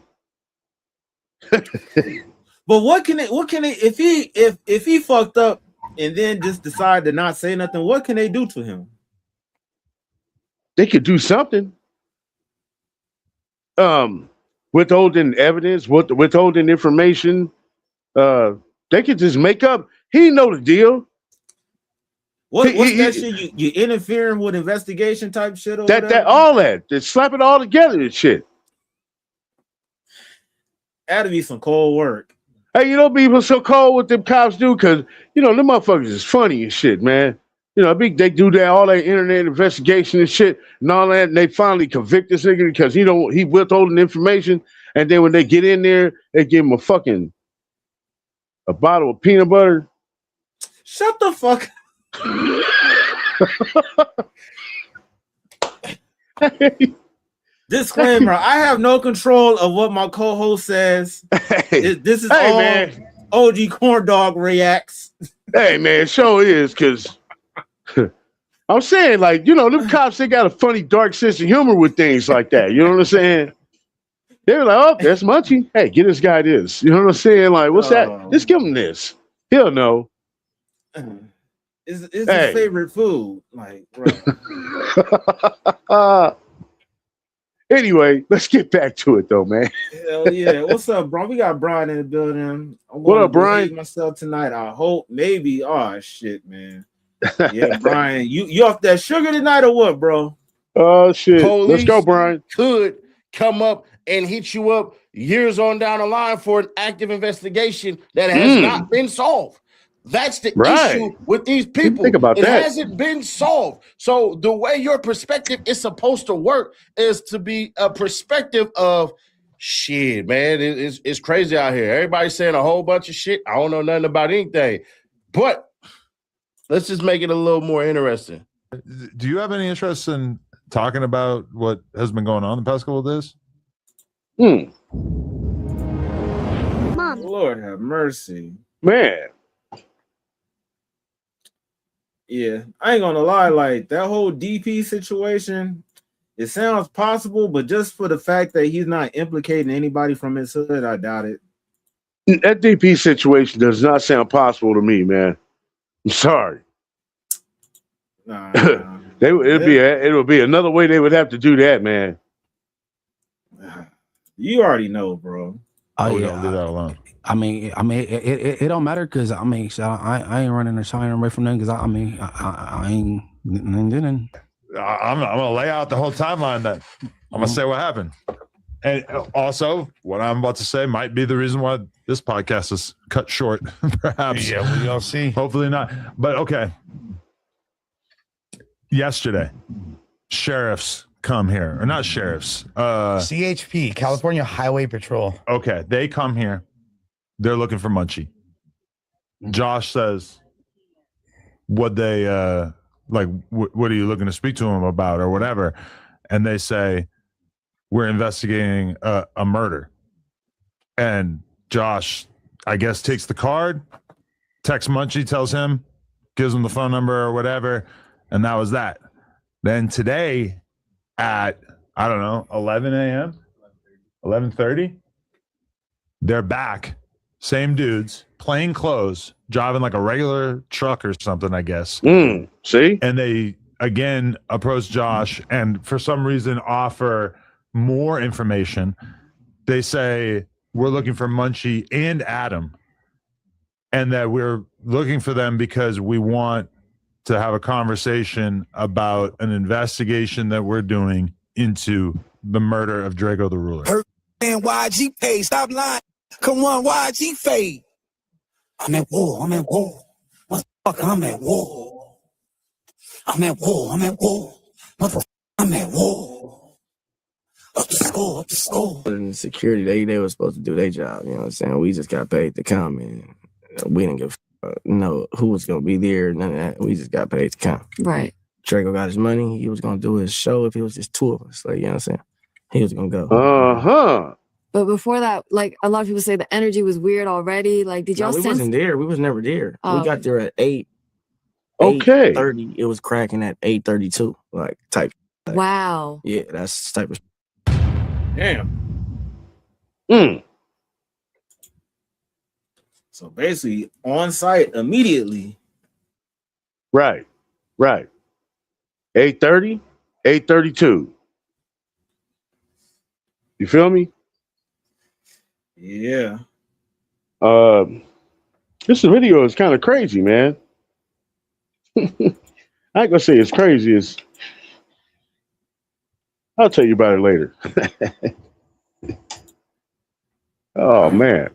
But what can it if he fucked up and then just decide to not say nothing, what can they do to him? They could do something. Withholding evidence, withholding information. They could just make up. He know the deal. What's that shit? You interfering with investigation type shit or that all that. Just slap it all together and shit. That'd be some cold work. Hey, you know, people so cold what them cops do, because you know them motherfuckers is funny and shit, man. You know, they do that all that internet investigation and shit and all that, and they finally convict this nigga because he withholding information, and then when they get in there, they give him a bottle of peanut butter. Shut the fuck Disclaimer, I have no control of what my co-host says. This is all man. OG Corn Dog reacts. Hey man, show is, because I'm saying, like, you know, them cops, they got a funny dark sense of humor with things like that. You know what I'm saying? They were like, oh, that's Munchie. Hey, get this guy this. You know what I'm saying? Like, what's that? Just give him this. He'll know. It's his favorite food. Like, anyway, let's get back to it though, man. Hell yeah. What's up, bro? We got Brian in the building. What up, Brian? Myself tonight. I hope, maybe. Oh shit, man. Yeah, Brian. You off that sugar tonight or what, bro? Oh shit. Police let's go, Brian. Could come up and hit you up years on down the line for an active investigation that has not been solved. That's the issue with these people. Think about it that. Hasn't been solved. So the way your perspective is supposed to work is to be a perspective of shit, man. It's crazy out here. Everybody's saying a whole bunch of shit. I don't know nothing about anything. But let's just make it a little more interesting. Do you have any interest in talking about what has been going on the past couple of days? Mom. Lord have mercy. Man. Yeah, I ain't gonna lie, like that whole DP situation, it sounds possible, but just for the fact that he's not implicating anybody from his hood, I doubt it. That DP situation does not sound possible to me, man. I'm sorry. Nah. It'll be another way they would have to do that, man. You already know, bro. Oh, we don't leave that alone. I mean, it don't matter, because I mean, so I ain't running or shying away from them, because I ain't didn't. I'm gonna lay out the whole timeline. Then I'm gonna say what happened, and also what I'm about to say might be the reason why this podcast is cut short. Perhaps. Yeah, we'll see. Hopefully not. But okay. Yesterday, sheriffs come here, or not sheriffs. CHP, California Highway Patrol. Okay, they come here. They're looking for Munchie. Josh says, what they like, what are you looking to speak to him about or whatever? And they say, we're investigating a murder. And Josh, I guess, takes the card, texts Munchie, tells him, gives him the phone number or whatever. And that was that. Then today at, I don't know, 11 a.m., 11:30, they're back same dudes, plain clothes, driving like a regular truck or something, I guess. See? And they again approach Josh and for some reason offer more information. They say, we're looking for Munchie and Adam, and that we're looking for them because we want to have a conversation about an investigation that we're doing into the murder of Drakeo the Ruler. And YG pay, stop lying. Come on, YG fade. I'm at war. Motherfucker, I'm at war. I'm at war. Motherfucker, I'm at war. Up the score. In security, they were supposed to do their job, you know what I'm saying? We just got paid to come, and we didn't give who was going to be there, none of that. We just got paid to come. Right. Draco got his money. He was going to do his show if it was just two of us. Like, you know what I'm saying? He was going to go. Uh-huh. But before that, like, a lot of people say the energy was weird already. Like, did y'all we sense? wasn't there. We was never there. Oh, we got there at 8. Okay. 8:30. It was cracking at 8:32. Like, type. Like, wow. Yeah, that's the type of. Damn. So basically, on site immediately. Right. 8:30, 8:32. You feel me? Yeah. This video is kind of crazy, man. I ain't gonna say it's crazy. I'll tell you about it later. Oh man.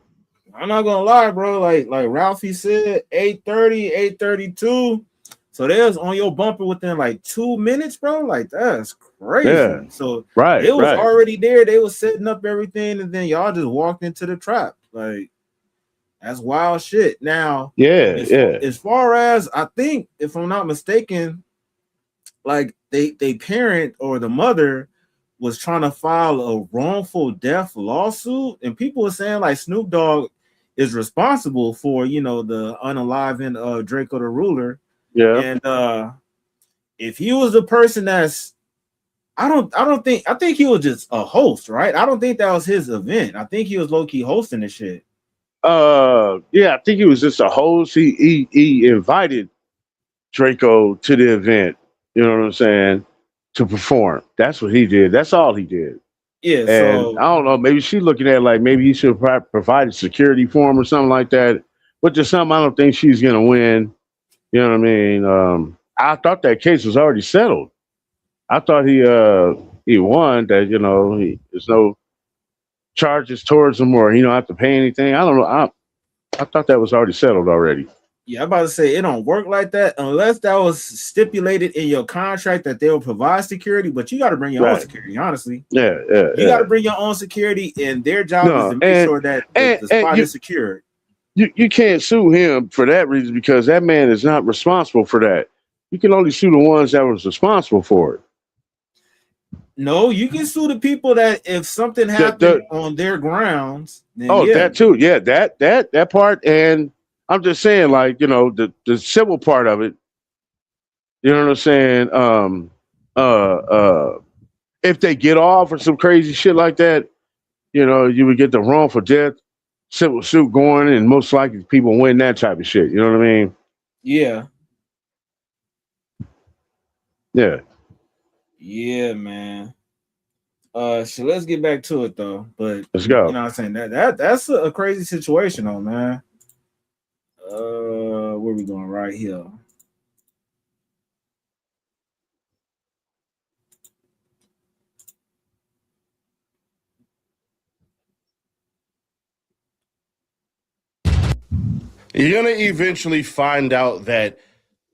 I'm not gonna lie, bro. Like Ralphie said, 8:30, 8:32. So they was on your bumper within like 2 minutes, bro. Like that's crazy. Yeah. So Right. it was already there. They was setting up everything, and then y'all just walked into the trap. Like that's wild shit. Now, as far as I think, if I'm not mistaken, like they parent or the mother was trying to file a wrongful death lawsuit, and people were saying like Snoop Dogg is responsible for, you know, the unaliving of Drakeo the Ruler. Yeah. And if he was the person that's I think he was just a host, right? I don't think that was his event. I think he was low-key hosting the shit. Yeah, I think he was just a host. He invited Drakeo to the event, you know what I'm saying, to perform. That's what he did. That's all he did. Yeah, And so I don't know, maybe she's looking at like maybe he should have provided security for him or something like that. But just something I don't think she's gonna win. You know what I mean? I thought that case was already settled. I thought he won, that, you know, there's no charges towards him or he don't have to pay anything. I don't know. I thought that was already settled already. yeah, I'm about to say it don't work like that unless that was stipulated in your contract that they will provide security, but you got to bring your own security, honestly. Yeah. You got to bring your own security, and their job is to make sure that the spot is secured. You can't sue him for that reason because that man is not responsible for that. You can only sue the ones that was responsible for it. No, you can sue the people that if something happened on their grounds. Then that too. Yeah, that part. And I'm just saying, like, you know, the civil part of it. You know what I'm saying? If they get off or some crazy shit like that, you know, you would get the wrongful death civil suit going, and most likely people win that type of shit. You know what I mean? Yeah. Yeah. Yeah, man. So let's get back to it though. But let's go. You know what I'm saying? That's a crazy situation though, man. Where we going? Right here. You're going to eventually find out that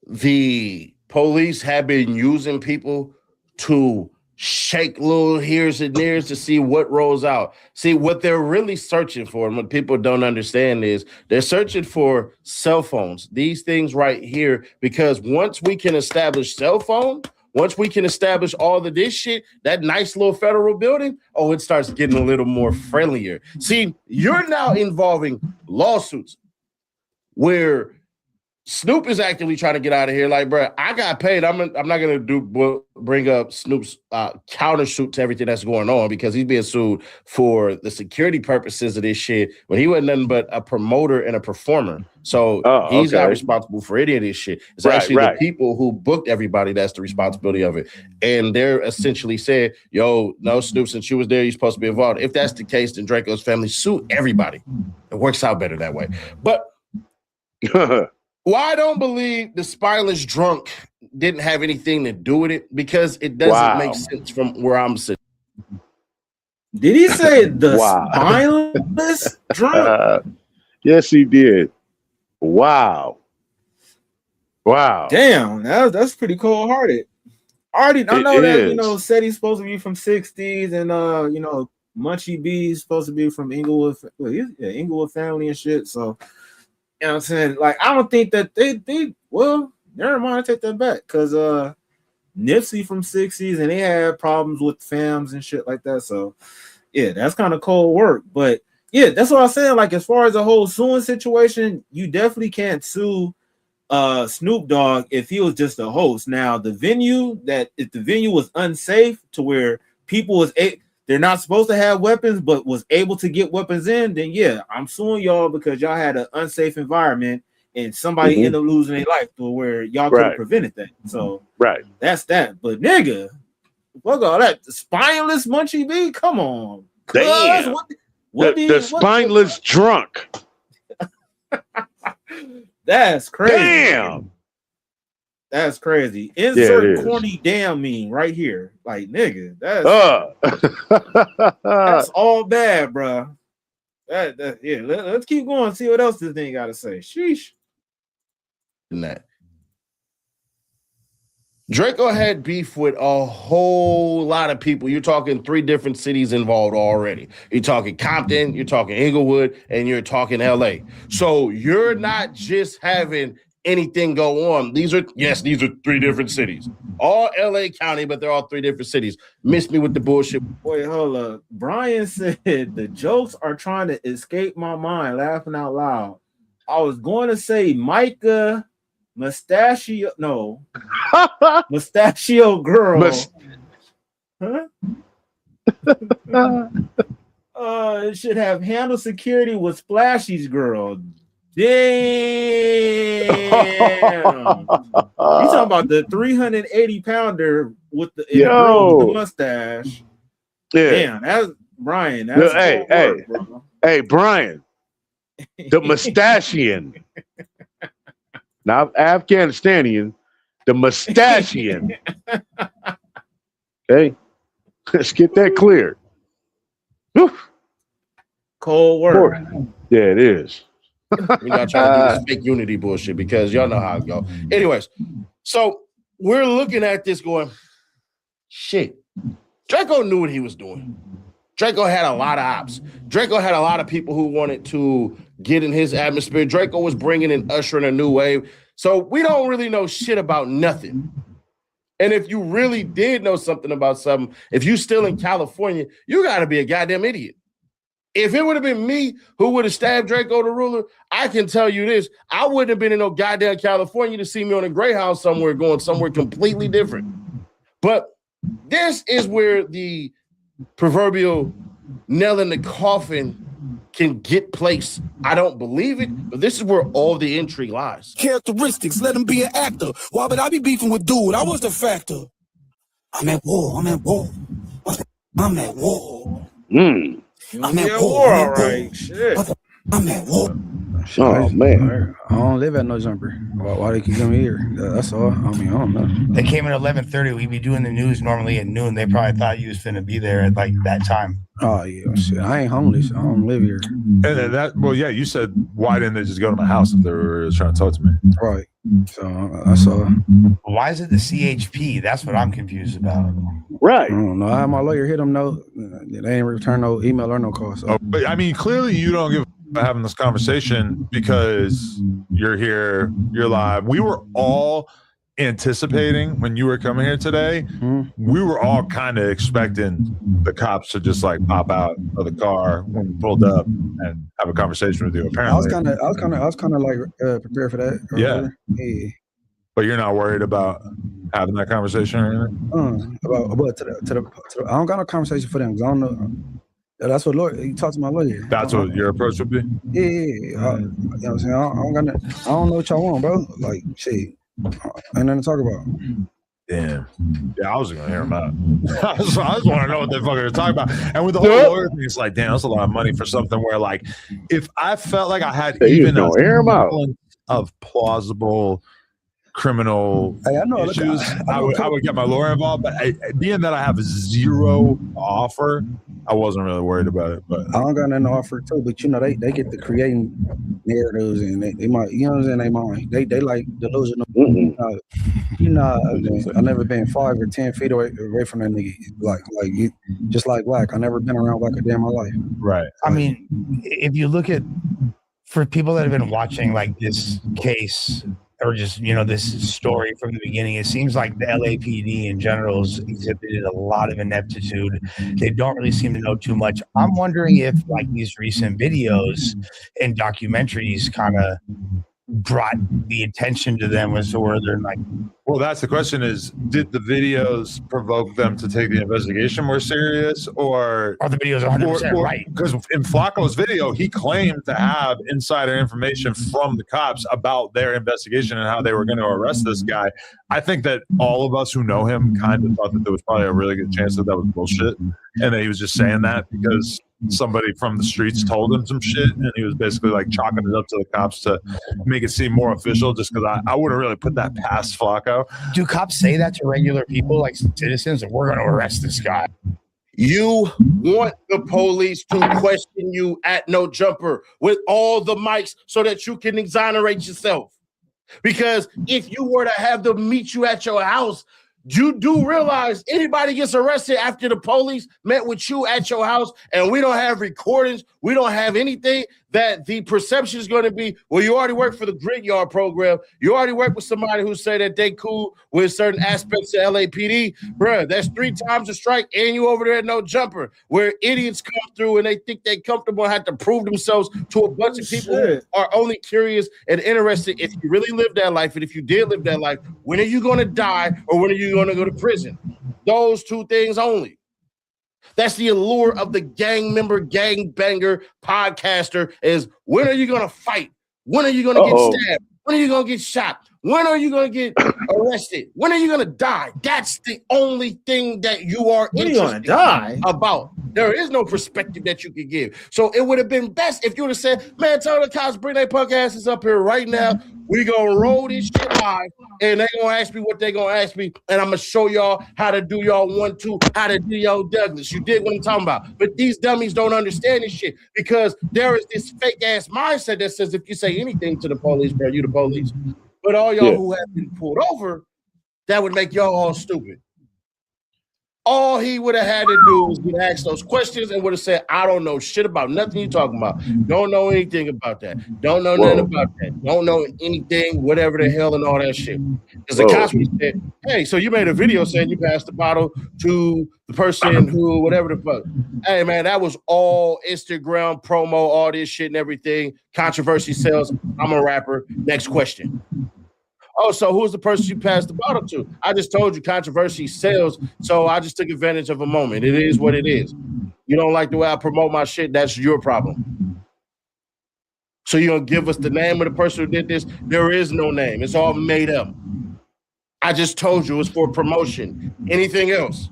the police have been using people to shake little here's and there's to see what rolls out. See, what they're really searching for, and what people don't understand is they're searching for cell phones, these things right here, because once we can establish cell phone, once we can establish all of this shit, that nice little federal building, it starts getting a little more friendlier. See, you're now involving lawsuits where Snoop is actively trying to get out of here. Like, bro, I got paid. I'm not gonna bring up Snoop's countersuit to everything that's going on because he's being sued for the security purposes of this shit. When he wasn't nothing but a promoter and a performer, so he's not responsible for any of this shit. It's actually the people who booked everybody that's the responsibility of it. And they're essentially saying, "Yo, no, Snoop, since you was there, you're supposed to be involved." If that's the case, then Draco's family sue everybody. It works out better that way, but. Well, I don't believe the spineless drunk didn't have anything to do with it because it doesn't make sense from where I'm sitting. Did he say the spineless drunk? Yes, he did. Wow. Damn, that's pretty cold-hearted. I know that said he's supposed to be from 60s and Munchie B is supposed to be from Inglewood, Inglewood family and shit. So. You know what I'm saying? Like, I don't think that they well, never mind, take that back. Because Nipsey from 60s and they had problems with fams and shit like that. So, yeah, that's kind of cold work. But, yeah, that's what I'm saying. Like, as far as the whole suing situation, you definitely can't sue Snoop Dogg if he was just a host. Now, if the venue was unsafe to where people they're not supposed to have weapons, but was able to get weapons in, then yeah, I'm suing y'all because y'all had an unsafe environment and somebody ended up losing their life to where y'all could have prevented that. So that's that. But nigga, fuck all that. The spineless Munchie B, come on. Damn. The spineless drunk. That's crazy. Damn. That's crazy. Insert corny damn meme right here. Like, nigga, that's all bad, bro. Let's keep going. See what else this thing got to say. Sheesh. Draco had beef with a whole lot of people. You're talking 3 different cities involved already. You're talking Compton, you're talking Inglewood, and you're talking LA. So you're not just having anything go on. These are 3 different cities. All LA County, but they're all 3 different cities. Miss me with the bullshit. Wait, hold up. Brian said the jokes are trying to escape my mind, laughing out loud. I was going to say Micah Mustachio Girl. It should have handled security with Splashy's girl. Damn. You talking about the 380-pounder with the girl with the mustache. Yeah. Damn, that's Brian. That's hey, Brian. The mustachian. Not Afghanistanian, the mustachian. Okay. Let's get that clear. Whew. Cold work. Yeah, it is. We're not trying to do this fake unity bullshit because y'all know how it go. Anyways, so we're looking at this going, shit. Draco knew what he was doing. Draco had a lot of ops. Draco had a lot of people who wanted to get in his atmosphere. Draco was bringing and ushering a new wave. So we don't really know shit about nothing. And if you really did know something about something, if you still in California, you got to be a goddamn idiot. If it would have been me who would have stabbed Drakeo the Ruler, I can tell you this. I wouldn't have been in no goddamn California to see me on a Greyhound somewhere going somewhere completely different. But this is where the proverbial nail in the coffin can get placed. I don't believe it, but this is where all the intrigue lies. Characteristics, let him be an actor. Why would I be beefing with dude? I was the factor. I'm at war. I'm at war. I'm at war. I'm at war, all right. Shit. I'm at war. Oh, man. I don't live at no jumper. Why they keep coming here? That's all. I mean, I don't know. They came at 11:30. We'd be doing the news normally at noon. They probably thought you was finna be there at like that time. Oh, yeah. Shit. I ain't homeless. I don't live here. And then you said, why didn't they just go to my house if they were trying to talk to me? Right. So I saw. Why is it the CHP? That's what I'm confused about. Right. I don't know. I had my lawyer hit them. No, they ain't return no email or no call. So. But I mean, clearly you don't give a having this conversation because you're here, you're live. We were all anticipating when you were coming here today, we were all kind of expecting the cops to just like pop out of the car when we pulled up and have a conversation with you. Apparently, I was kind of like prepared for that. Yeah. Yeah. But you're not worried about having that conversation or anything? About to the I don't got no conversation for them. 'Cause I don't know. That's what lawyer. You talk to my lawyer. That's what your approach would be. Yeah. You know what I'm saying? I don't know what y'all want, bro. Like, shit, ain't nothing to talk about. Damn. Yeah, I was gonna hear him out. I just want to know what they fucking are talking about. And with the whole lawyer thing, it's like, damn, that's a lot of money for something where, like, if I felt like I had even a semblance of plausible criminal issues, I would get my lawyer involved. But being that I have zero offer, I wasn't really worried about it. But I don't got nothing to offer too. But you know, they get to creating narratives, and they might, you know what I'm saying? They mind. They like delusional. I never been 5 or 10 feet away from that nigga. Like you, just like Black. I never been around Black a day in my life. Right. I mean, if you look at, for people that have been watching like this case or just, you know, this story from the beginning, it seems like the LAPD in general has exhibited a lot of ineptitude. They don't really seem to know too much. I'm wondering if like these recent videos and documentaries kind of brought the attention to them as to where they're like, well, that's the question: is did the videos provoke them to take the investigation more serious, or are the videos 100% right? Because in Flacco's video, he claimed to have insider information from the cops about their investigation and how they were going to arrest this guy. I think that all of us who know him kind of thought that there was probably a really good chance that that was bullshit, and that he was just saying that because somebody from the streets told him some shit, and he was basically like chalking it up to the cops to make it seem more official, just because I wouldn't really put that past Flacco. Do cops say that to regular people, like citizens, that we're going to arrest this guy? You want the police to question you at No Jumper with all the mics so that you can exonerate yourself. Because if you were to have them meet you at your house, you do realize anybody gets arrested after the police met with you at your house and we don't have recordings, we don't have anything, that the perception is going to be, well, you already work for the Grid Yard program. You already work with somebody who say that they cool with certain aspects of LAPD. Bruh, that's 3 times a strike and you over there at No Jumper, where idiots come through and they think they're comfortable and have to prove themselves to a bunch of people who are only curious and interested if you really live that life. And if you did live that life, when are you going to die or when are you going to go to prison? Those 2 things only. That's the allure of the gang member, gang banger podcaster, is when are you going to fight? When are you going to get stabbed? When are you going to get shot? When are you going to get arrested? When are you going to die? That's the only thing that you are interested about. There is no perspective that you could give. So it would have been best if you would have said, man, tell the cops, bring their punk asses up here right now. We going to roll this shit live, and they going to ask me what they going to ask me, and I'm going to show y'all how to do y'all 1-2, how to do y'all Douglas. You dig what I'm talking about? But these dummies don't understand this shit because there is this fake-ass mindset that says if you say anything to the police, bro, you the police. But all y'all who have been pulled over, that would make y'all all stupid. All he would have had to do was get asked those questions and would have said, I don't know shit about nothing you're talking about. Don't know anything about that. Don't know nothing about that. Don't know anything, whatever the hell and all that shit. Because the cops would have said, hey, so you made a video saying you passed the bottle to the person who, whatever the fuck. Hey, man, that was all Instagram promo, all this shit and everything. Controversy sells. I'm a rapper. Next question. Oh, so who's the person you passed the bottle to? I just told you controversy sells, so I just took advantage of a moment. It is what it is. You don't like the way I promote my shit, that's your problem. So you're going to give us the name of the person who did this? There is no name. It's all made up. I just told you it was for promotion. Anything else?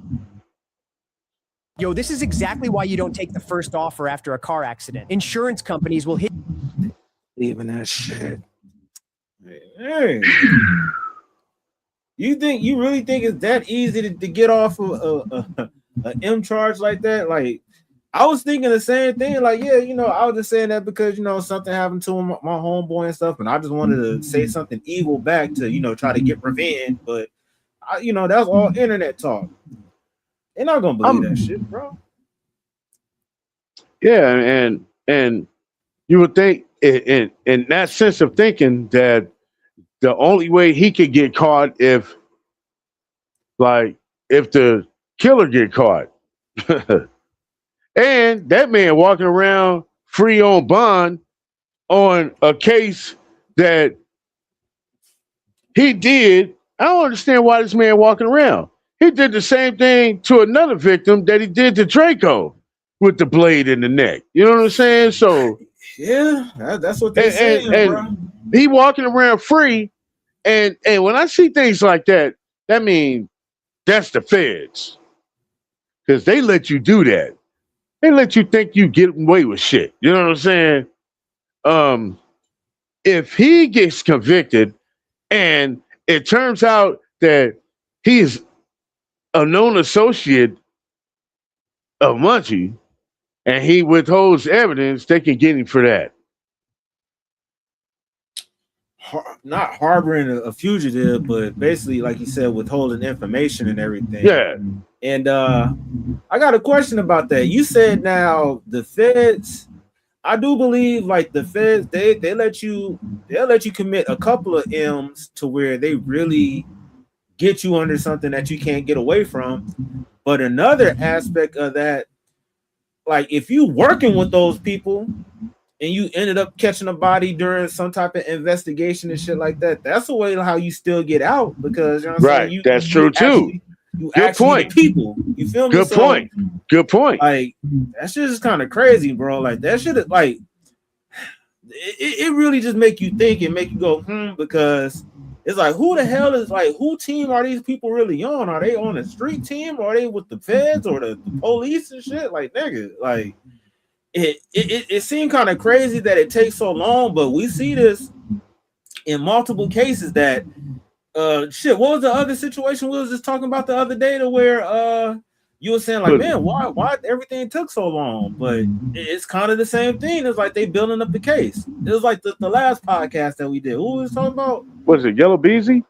Yo, this is exactly why you don't take the first offer after a car accident. Insurance companies will hit. Even that shit. Hey. You really think it's that easy to get off of a M charge like that? Like, I was thinking the same thing. Like, yeah, you know, I was just saying that because, you know, something happened to my homeboy and stuff, and I just wanted to say something evil back to, you know, try to get revenge. But you know, that's all internet talk. They're not gonna believe that shit, bro. Yeah, and you would think in that sense of thinking that the only way he could get caught if the killer get caught. And that man walking around free on bond on a case that he did. I don't understand why this man walking around. He did the same thing to another victim that he did to Draco with the blade in the neck. You know what I'm saying? So yeah, that's what they saying, bro. He walking around free, and when I see things like that, that means that's the feds, because they let you do that. They let you think you get away with shit. You know what I'm saying? If he gets convicted and it turns out that he is a known associate of Munchie and he withholds evidence, they can get him for that. Not harboring a fugitive, but basically, like you said, withholding information and everything. Yeah. And I got a question about that. You said now the feds, I do believe like the feds, they'll let you commit a couple of M's to where they really get you under something that you can't get away from. But another aspect of that, like if you working with those people and you ended up catching a body during some type of investigation and shit like that, that's a way how you still get out, because you know what I'm saying? That's true too. Good point. People, you feel me? Good point. Good point. Like that shit is kind of crazy, bro. Like that shit, like it really just make you think and make you go, because it's like, who the hell is like, who team are these people really on? Are they on the street team? Or are they with the feds or the police and shit? Like, nigga, like it seemed kind of crazy that it takes so long, but we see this in multiple cases that what was the other situation we was just talking about the other day, to where you were saying like, man, why everything took so long? But it's kind of the same thing. It's like they building up the case. It was like the last podcast that we did. Who was talking about? Was it Yellow Beezy?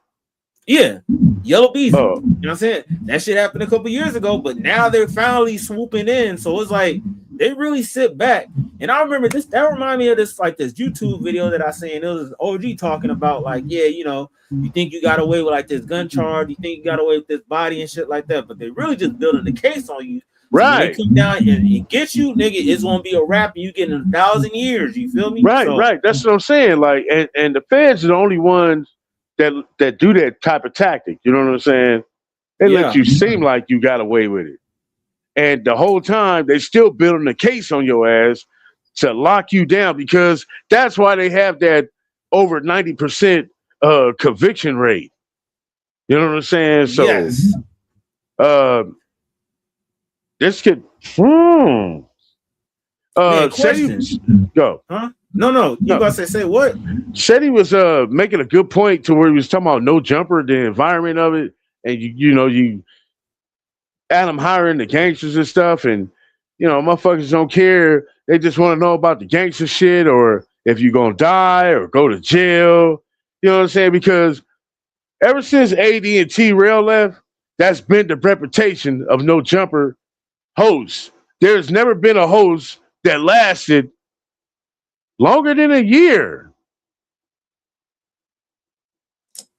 Yeah, Yellow Beezy. Oh. You know what I'm saying? That shit happened a couple years ago, but now they're finally swooping in. So it's like they really sit back. And I remember this, that reminded me of this YouTube video that I seen. It was OG talking about like, yeah, you know, you think you got away with like this gun charge, you think you got away with this body and shit like that, but they really just building the case on you. So right. when they come down and get you, nigga, it's gonna be a wrap and you getting 1,000 years. You feel me? Right, So, right. That's what I'm saying. Like, and the feds are the only ones that do that type of tactic. You know what I'm saying? They let you seem like you got away with it. And the whole time they still building a case on your ass to lock you down, because that's why they have that over 90% conviction rate. You know what I'm saying? So yes. This could said he was, go. Huh? No. You about to say what? Said he was making a good point to where he was talking about no jumper, the environment of it, and you Adam hiring the gangsters and stuff, and motherfuckers don't care. They just want to know about the gangster shit, or if you're gonna die or go to jail. You know what I'm saying? Because ever since AD and T-Rail left, that's been the reputation of no jumper hosts. There's never been a host that lasted longer than a year.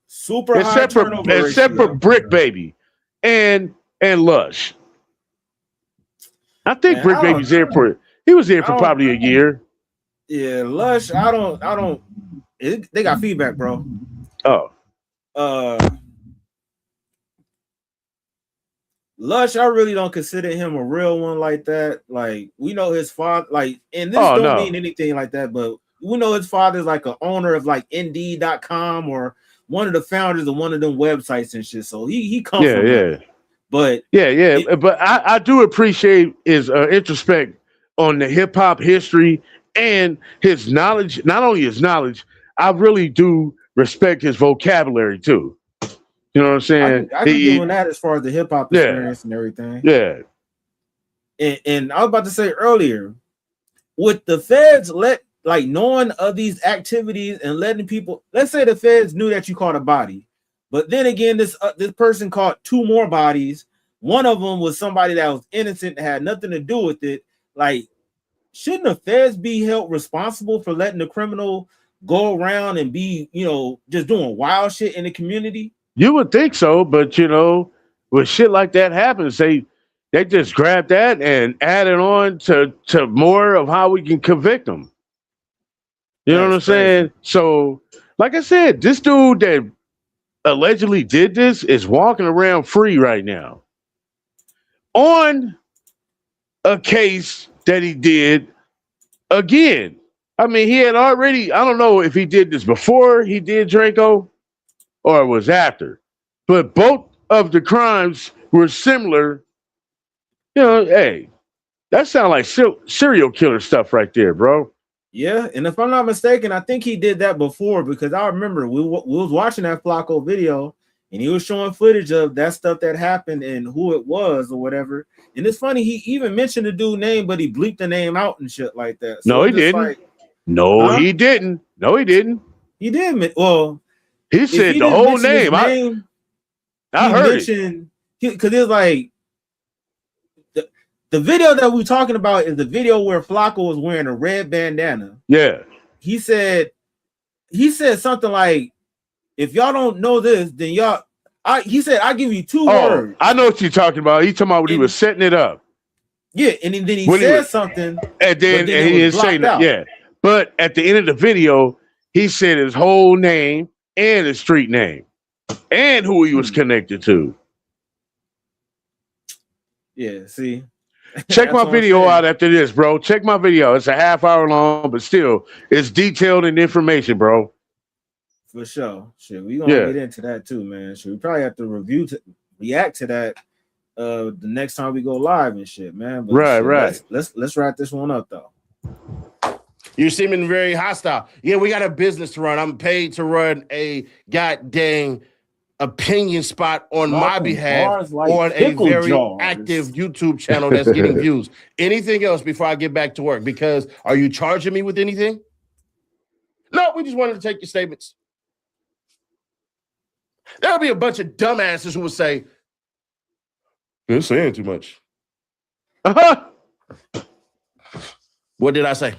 Super high turnover ratio. Except for Brick Baby and Lush. I think Brick Baby's there for he was there for probably a year. Yeah, Lush, they got feedback, bro. Oh. Lush, I really don't consider him a real one like that. Like, we know his father, like, and this don't mean anything like that, but we know his father's like an owner of like Indeed.com or one of the founders of one of them websites and shit. So he comes from that. But but I do appreciate his introspect on the hip hop history and his knowledge. Not only his knowledge, I really do respect his vocabulary too. You know what I'm saying? I can give him that as far as the hip hop experience and everything. Yeah. And I was about to say earlier, with the feds knowing of these activities and letting people, let's say the feds knew that you caught a body, but then again, this person caught 2 more bodies. One of them was somebody that was innocent and had nothing to do with it. Like, shouldn't the feds be held responsible for letting the criminal go around and be, just doing wild shit in the community? You would think so, but when shit like that happens, they just grab that and add it on to more of how we can convict them. You know what I'm saying? So, like I said, this dude that allegedly did this is walking around free right now on a case that he did again. I mean, he had already, I don't know if he did this before he did Draco or it was after, but both of the crimes were similar. Hey, that sounds like serial killer stuff right there, bro. Yeah, and if I'm not mistaken, I think he did that before, because I remember we was watching that Flacco video and he was showing footage of that stuff that happened and who it was or whatever. And it's funny, he even mentioned the dude's name, but he bleeped the name out and shit like that. So no, he didn't. He didn't. No, he didn't. He did. Well, he said the whole name. I heard it. Because it's like the video that we're talking about is the video where Flacco was wearing a red bandana. Yeah. He said something like, if y'all don't know this, then y'all, he said, I give you two words. I know what you're talking about. He's talking about when he was setting it up. Yeah, and then he said something. And then he didn't say that. Yeah. But at the end of the video, he said his whole name and his street name and who he was connected to. Yeah, see. Check my video out after this, bro. Check my video. It's a half hour long, but still, it's detailed and information, bro. For sure. Shit, we gonna get into that too, man. Shit, we probably have to react to that the next time we go live and shit, man. But right. Let's wrap this one up though. You're seeming very hostile. Yeah, we got a business to run. I'm paid to run a goddamn opinion spot on my behalf on a very active YouTube channel that's getting views. Anything else before I get back to work? Because are you charging me with anything? No, we just wanted to take your statements. There'll be a bunch of dumbasses who will say, you're saying too much. What did I say?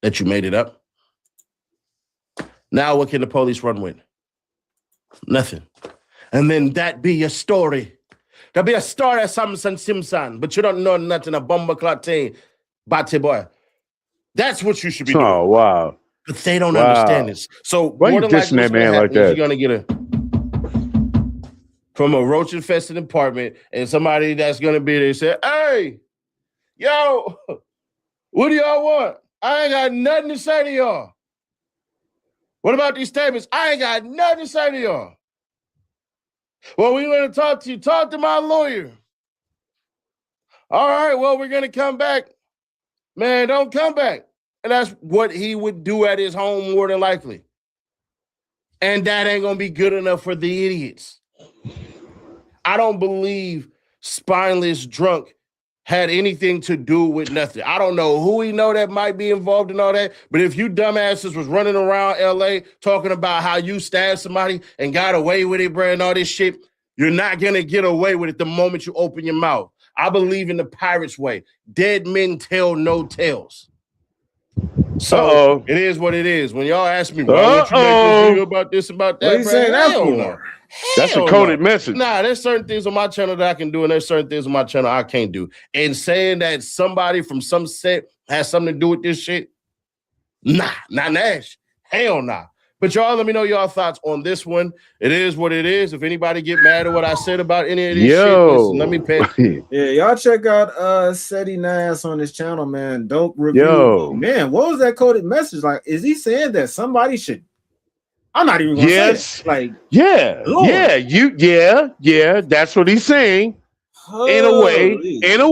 That you made it up? Now what can the police run with? Nothing. And then that be your story. There'll be a story of Samson Simpson, but you don't know nothing of Bomba Clotin, Batty Boy. That's what you should be doing. Oh, wow. But they don't understand this. So why more you than dissing likely, that man like that? You're gonna get from a roach-infested apartment, and somebody that's gonna be there say, hey, yo, what do y'all want? I ain't got nothing to say to y'all. What about these statements? I ain't got nothing to say to y'all. Well, we want to talk to you. Talk to my lawyer. All right, well, we're going to come back. Man, don't come back. And that's what he would do at his home more than likely. And that ain't going to be good enough for the idiots. I don't believe spineless drunk had anything to do with nothing. I don't know who he know that might be involved in all that, but if you dumbasses was running around LA talking about how you stabbed somebody and got away with it, bro, and all this shit, you're not gonna get away with it the moment you open your mouth. I believe in the Pirates way. Dead men tell no tales. So it is what it is. When y'all ask me, why would you make this video about this, about that, what are you saying that for? That's a coded message. Nah, there's certain things on my channel that I can do, and there's certain things on my channel I can't do. And saying that somebody from some set has something to do with this shit, nah, not Nash. Hell nah. But y'all let me know y'all thoughts on this one. It is what it is. If anybody get mad at what I said about any of this shit, listen, let me pay. Yeah, y'all check out Seti Nas on his channel, man. Dope review. Man, what was that coded message? Like, is he saying that somebody should? I'm not even gonna say it. Like, Lord. Yeah, that's what he's saying. In a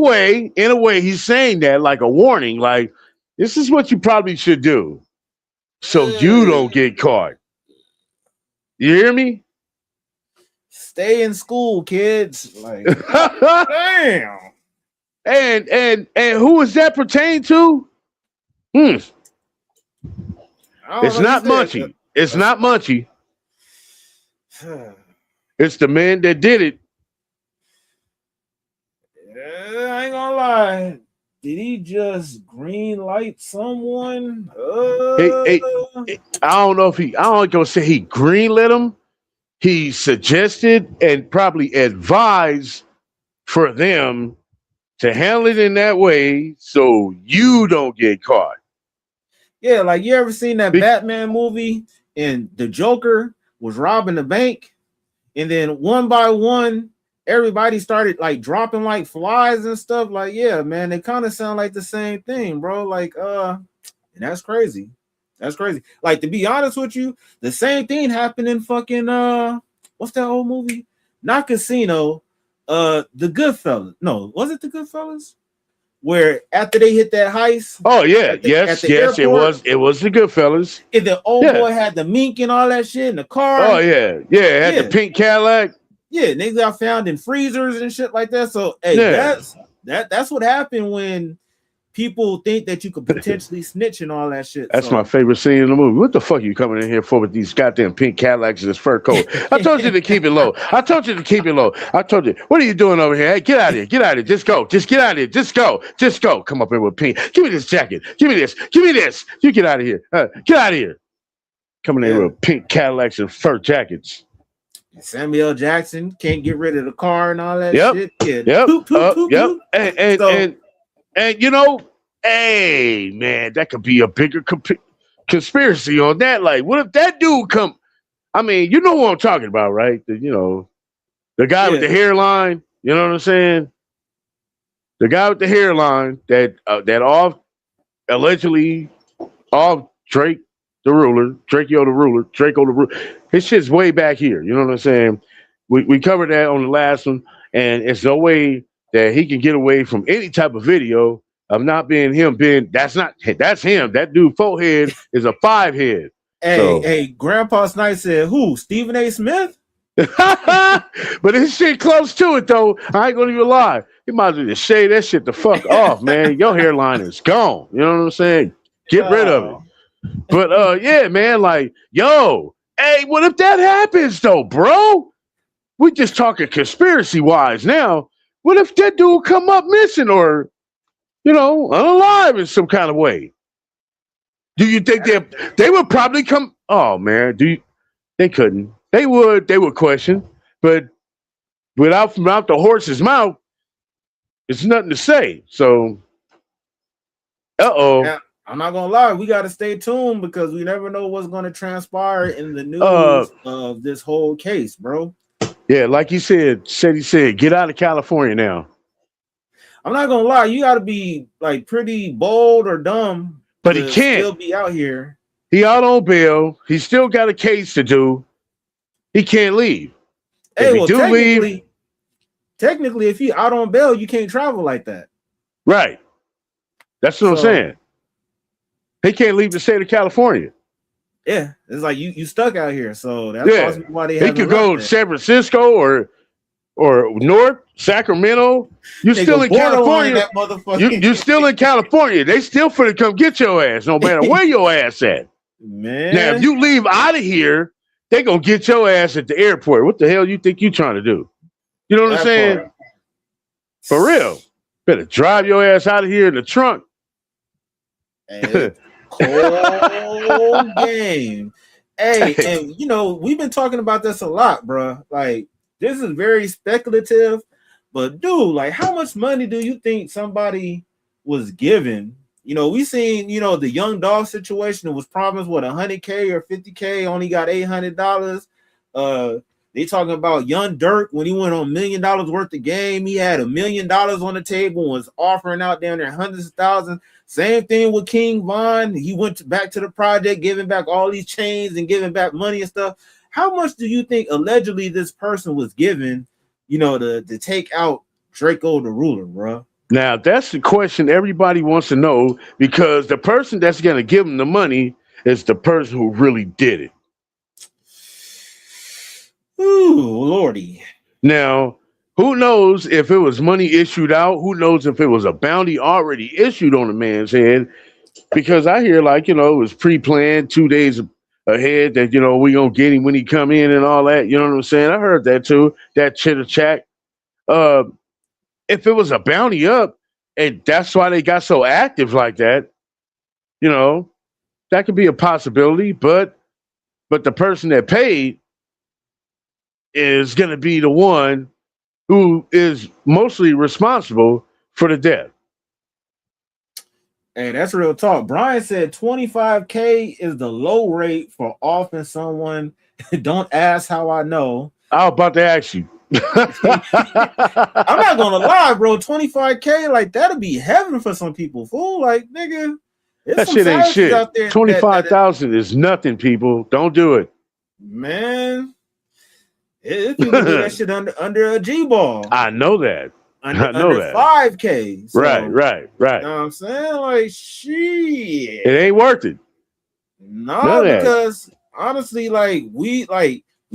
way, he's saying that like a warning, like this is what you probably should do, so you don't get caught. You hear me? Stay in school, kids. Like, damn. And who is that pertain to? It's not Munchie. It's not Munchie. It's the man that did it. Yeah, I ain't gonna lie. Did he just green light someone? Hey, I don't know if I don't gonna say he greenlit him. He suggested and probably advised for them to handle it in that way so you don't get caught. Yeah, like you ever seen that Batman movie and the Joker was robbing the bank, and then one by one, everybody started like dropping like flies and stuff. Like, yeah, man, they kind of sound like the same thing, bro. Like, and that's crazy. That's crazy. Like, to be honest with you, the same thing happened in fucking what's that old movie? Not Casino, The Goodfellas. No, was it The Goodfellas? Where after they hit that heist, oh yeah, yes, airport, it was the Goodfellas. And the old boy had the mink and all that shit in the car. Oh yeah, had the pink Cadillac. Yeah, niggas got found in freezers and shit like that. So hey, that's what happened when people think that you could potentially snitch and all that shit. That's my favorite scene in the movie. What the fuck are you coming in here for with these goddamn pink Cadillacs and this fur coat? I told you to keep it low. I told you, what are you doing over here? Hey, get out of here. Get out of here. Just go. Just get out of here. Just go. Just go. Come up here with pink. Give me this jacket. Give me this. Give me this. You get out of here. Get out of here. Coming in with pink Cadillacs and fur jackets. Samuel Jackson can't get rid of the car and all that shit. Yeah. Yep. And you know, hey man, that could be a bigger conspiracy on that. Like, what if that dude come? I mean, you know what I'm talking about, right? The guy with the hairline. You know what I'm saying? The guy with the hairline that allegedly off Drakeo the Ruler. His shit's way back here. You know what I'm saying? We covered that on the last one, and it's no way that he can get away from any type of video of not being him. That's him. That dude forehead is a 5 head. Hey, Grandpa Snipe said who? Stephen A. Smith? But his shit close to it though. I ain't gonna even lie. You might as well just shave that shit the fuck off, man. Your hairline is gone. You know what I'm saying? Get rid of it. But yeah, man, like, yo, hey, what if that happens though, bro? We just talking conspiracy wise now. What if that dude come up missing or, unalive in some kind of way? Do you think they would probably come? Oh man, they couldn't. They would question, but without from out the horse's mouth, it's nothing to say. So, Yeah, I'm not gonna lie, we gotta stay tuned because we never know what's gonna transpire in the news of this whole case, bro. Yeah, like he said, get out of California now. I'm not gonna lie, you gotta be like pretty bold or dumb, but he can't still be out here. He out on bail. He still got a case to do. He can't leave. Hey, well, technically, if you out on bail, you can't travel like that. Right. That's what I'm saying. He can't leave the state of California. Yeah, it's like you stuck out here. So that's possibly why he could go to San Francisco or North Sacramento. You're still in California. You're still in California. They still finna come get your ass, no matter where your ass at. Man. Now, if you leave out of here, they gonna get your ass at the airport. What the hell you think you trying to do? You know what I'm saying? For real. Better drive your ass out of here in the trunk. Hey, cold game. Hey, and we've been talking about this a lot, bro. Like, this is very speculative, but dude, like, how much money do you think somebody was given? We seen, the young dog situation. It was promised what, $100K or $50K, only got $800. They talking about young Dirk when he went on $1 million worth of game. He had $1 million on the table, was offering out down there hundreds of thousands. Same thing with King Von. He went back to the project, giving back all these chains and giving back money and stuff. How much do you think allegedly this person was given, to take out Drakeo the Ruler, bro? Now, that's the question everybody wants to know, because the person that's going to give them the money is the person who really did it. Ooh, Lordy. Now, who knows if it was money issued out? Who knows if it was a bounty already issued on the man's head? Because I hear it was pre-planned 2 days ahead that, we going to get him when he come in and all that. You know what I'm saying? I heard that too, that chitter chat. If it was a bounty up, and that's why they got so active like that. You know, that could be a possibility, but the person that paid is going to be the one who is mostly responsible for the death. Hey, that's real talk. Brian said 25K is the low rate for offing someone. Don't ask how I know. I was about to ask you. I'm not gonna lie, bro. 25K, like that'll be heaven for some people. Fool, like nigga, That shit ain't shit. Out there 25,000 is nothing, people. Don't do it, man. If people do that shit under a G ball, I know that. Under that 5K. So, right. You know what I'm saying? Like shit. It ain't worth it. No, because honestly, we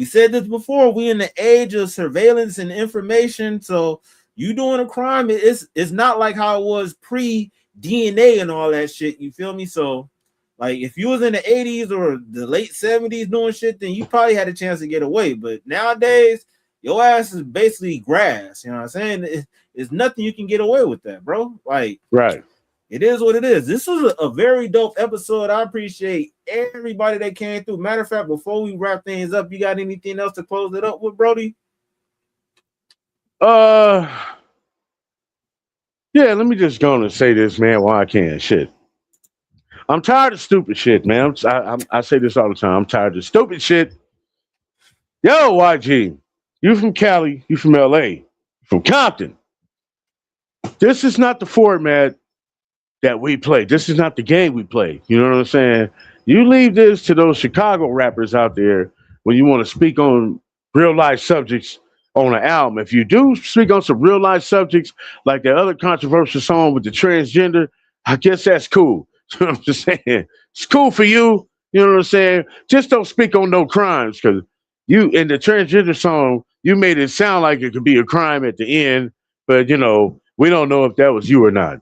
said this before, we in the age of surveillance and information. So you doing a crime, it's not like how it was pre-DNA and all that shit. You feel me? So like if you was in the 80s or the late 70s doing shit, then you probably had a chance to get away. But nowadays, your ass is basically grass. You know what I'm saying? It's nothing you can get away with that, bro. Like, right. It is what it is. This was a very dope episode. I appreciate everybody that came through. Matter of fact, before we wrap things up, you got anything else to close it up with, Brody? Yeah, let me just go on and say this, man, while I can. Shit. I'm tired of stupid shit, man. I say this all the time. I'm tired of stupid shit. Yo, YG, you from Cali, you from LA, you from Compton. This is not the format that we play. This is not the game we play. You know what I'm saying? You leave this to those Chicago rappers out there when you want to speak on real life subjects on an album. If you do speak on some real life subjects, like that other controversial song with the transgender, I guess that's cool. You know what I'm just saying? It's cool for you. You know what I'm saying? Just don't speak on no crimes, because you, in the transgender song, you made it sound like it could be a crime at the end, but you know, we don't know if that was you or not.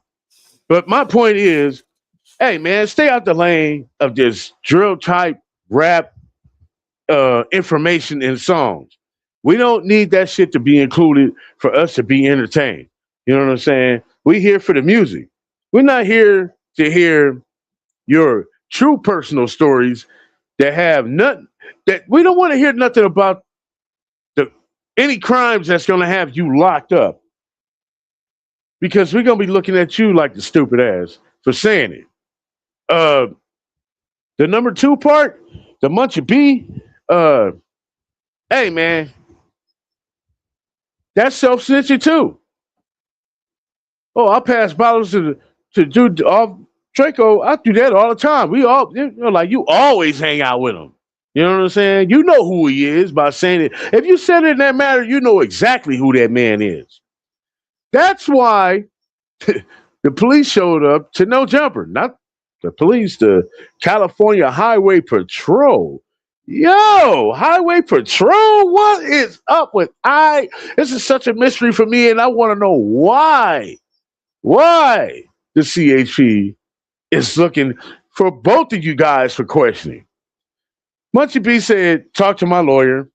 But my point is, hey man, stay out the lane of this drill type rap information in songs. We don't need that shit to be included for us to be entertained. You know what I'm saying? We here for the music. We're not here to hear your true personal stories that have nothing. That we don't want to hear nothing about any crimes that's going to have you locked up, because we're going to be looking at you like the stupid ass for saying it. The number 2 part, the Munchie B, hey man, that's self-snitching too. Oh, I pass bottles to dude off Draco. I do that all the time. We all, you know, like you always hang out with him. You know what I'm saying? You know who he is by saying it. If you said it in that matter, you know exactly who that man is. That's why the police showed up to No Jumper, not the police, the California Highway Patrol. Yo, Highway Patrol, what is up with this is such a mystery for me, and I want to know why the CHP is looking for both of you guys for questioning. Munchie B said, talk to my lawyer.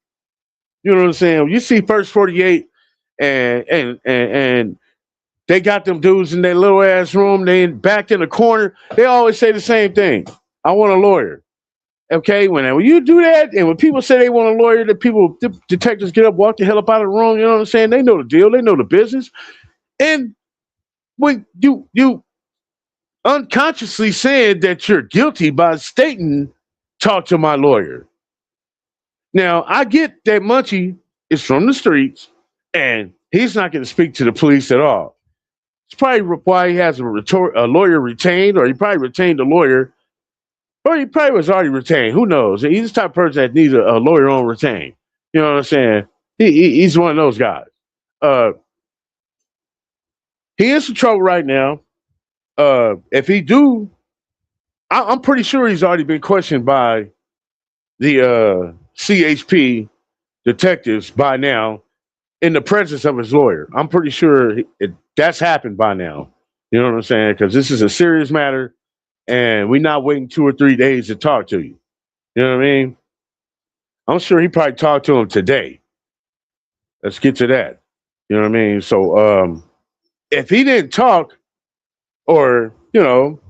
You know what I'm saying? You see First 48 and they got them dudes in their little ass room, they back in the corner. They always say the same thing. I want a lawyer. Okay, when you do that, and when people say they want a lawyer, the detectives get up, walk the hell up out of the room, you know what I'm saying? They know the deal, they know the business. And when you unconsciously saying that you're guilty by stating, talk to my lawyer. Now, I get that Munchie is from the streets, and he's not going to speak to the police at all. It's probably why he has a lawyer retained, or he probably retained a lawyer, or he probably was already retained. Who knows? He's the type of person that needs a lawyer on retained. You know what I'm saying? He's one of those guys. He is in trouble right now. If he do, I'm pretty sure he's already been questioned by the CHP detectives by now in the presence of his lawyer. I'm pretty sure that's happened by now. You know what I'm saying? Because this is a serious matter, and we're not waiting 2 or 3 days to talk to you. You know what I mean? I'm sure he probably talked to him today. Let's get to that. You know what I mean? So if he didn't talk, or, you know,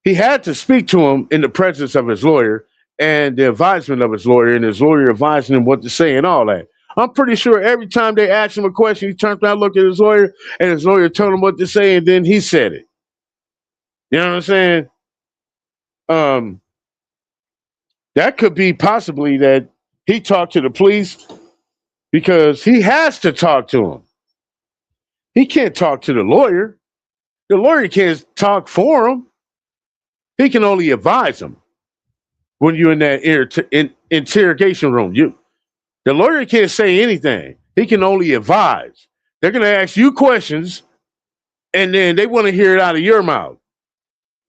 he had to speak to him in the presence of his lawyer and the advisement of his lawyer, and his lawyer advising him what to say and all that. I'm pretty sure every time they asked him a question, he turned around, looked at his lawyer, and his lawyer told him what to say, and then he said it. You know what I'm saying? That could be possibly that he talked to the police because he has to talk to him. He can't talk to the lawyer. The lawyer can't talk for him. He can only advise him when you're in that interrogation room. The lawyer can't say anything. He can only advise. They're going to ask you questions, and then they want to hear it out of your mouth.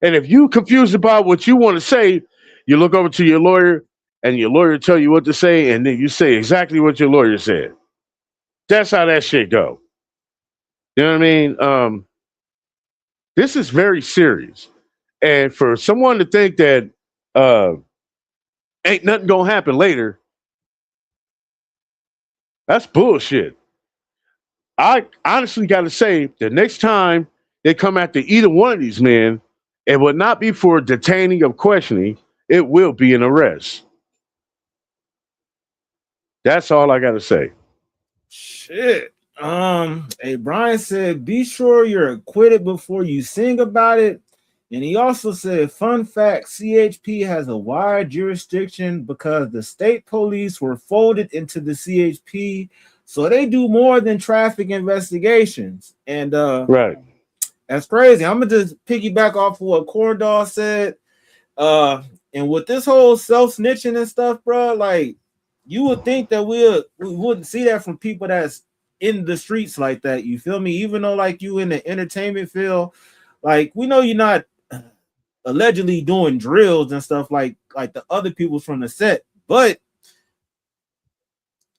And if you're confused about what you want to say, you look over to your lawyer, and your lawyer tell you what to say, and then you say exactly what your lawyer said. That's how that shit go. You know what I mean? This is very serious. And for someone to think that ain't nothing gonna happen later, that's bullshit. I honestly got to say, the next time they come after either one of these men, it would not be for detaining or questioning. It will be an arrest. That's all I got to say. Shit. Hey, Brian said, be sure you're acquitted before you sing about it. And he also said, fun fact, CHP has a wide jurisdiction because the state police were folded into the CHP. So they do more than traffic investigations. And right. That's crazy. I'm gonna just piggyback off of what Cordall said. And with this whole self-snitching and stuff, bro, like you would think that we wouldn't see that from people that's in the streets like that. You feel me? Even though like you in the entertainment field, like we know you're not allegedly doing drills and stuff like the other people from the set, but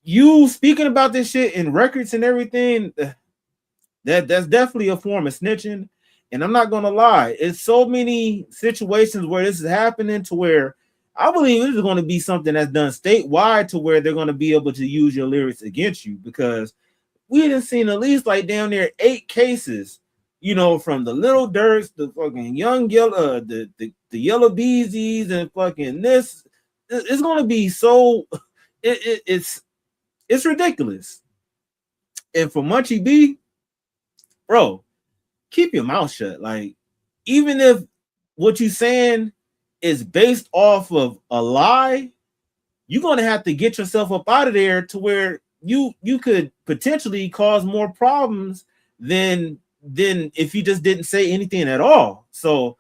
you speaking about this shit in records and everything, that's definitely a form of snitching. And I'm not gonna lie, it's so many situations where this is happening to where I believe this is going to be something that's done statewide to where they're going to be able to use your lyrics against you, because we done seen at least like down there 8 cases, you know, from the Little Durks, the fucking Young Yellow, the Yellow Beezies, and fucking this. It's going to be so it's ridiculous. And for Munchie B, bro, keep your mouth shut. Like, even if what you saying is based off of a lie, you're going to have to get yourself up out of there to where you could potentially cause more problems than if you just didn't say anything at all. So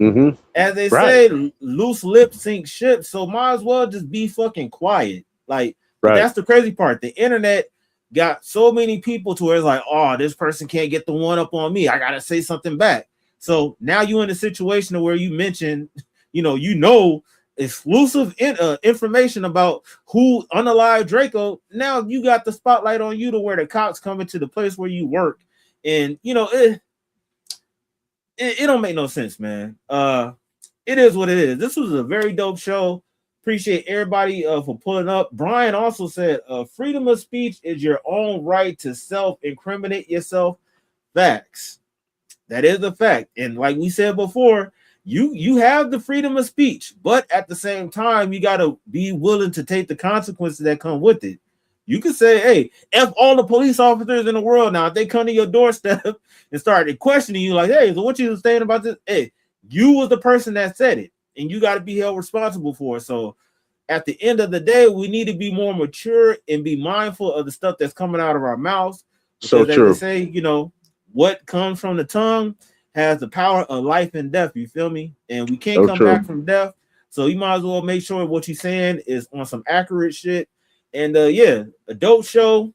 as they say, loose lips sink ships. So might as well just be fucking quiet. Like, that's the crazy part. The internet got so many people to where it's like, oh, this person can't get the one up on me. I got to say something back. So now you're in a situation where you mentioned, you know, exclusive information about who unalived Draco. Now you got the spotlight on you to where the cops coming to the place where you work, and you know it don't make no sense, man. It is what it is. This was a very dope show. Appreciate everybody for pulling up. Brian also said, freedom of speech is your own right to self-incriminate yourself. Facts. That is a fact. And like we said before, you have the freedom of speech, but at the same time, you got to be willing to take the consequences that come with it. You could say, hey, F all the police officers in the world now. If they come to your doorstep and start questioning you like, hey, so what you saying about this? Hey, you was the person that said it, and you got to be held responsible for it. So at the end of the day, we need to be more mature and be mindful of the stuff that's coming out of our mouths. So true. They say, you know, what comes from the tongue has the power of life and death. You feel me? And we can't come back from death. So you might as well make sure what you're saying is on some accurate shit. And yeah, a dope show.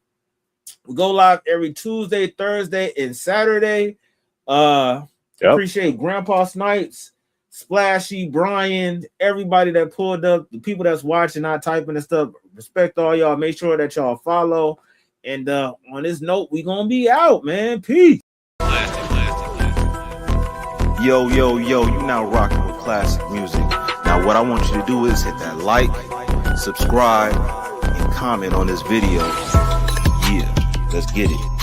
We go live every Tuesday, Thursday, and Saturday. Appreciate Grandpa Snipes, Splashy, Brian, everybody that pulled up, the people that's watching, not typing and stuff. Respect all y'all. Make sure that y'all follow. And on this note, we gonna be out, man. Peace. Yo, you now rocking with classic music. Now what I want you to do is hit that like, subscribe, and comment on this video. Yeah, let's get it.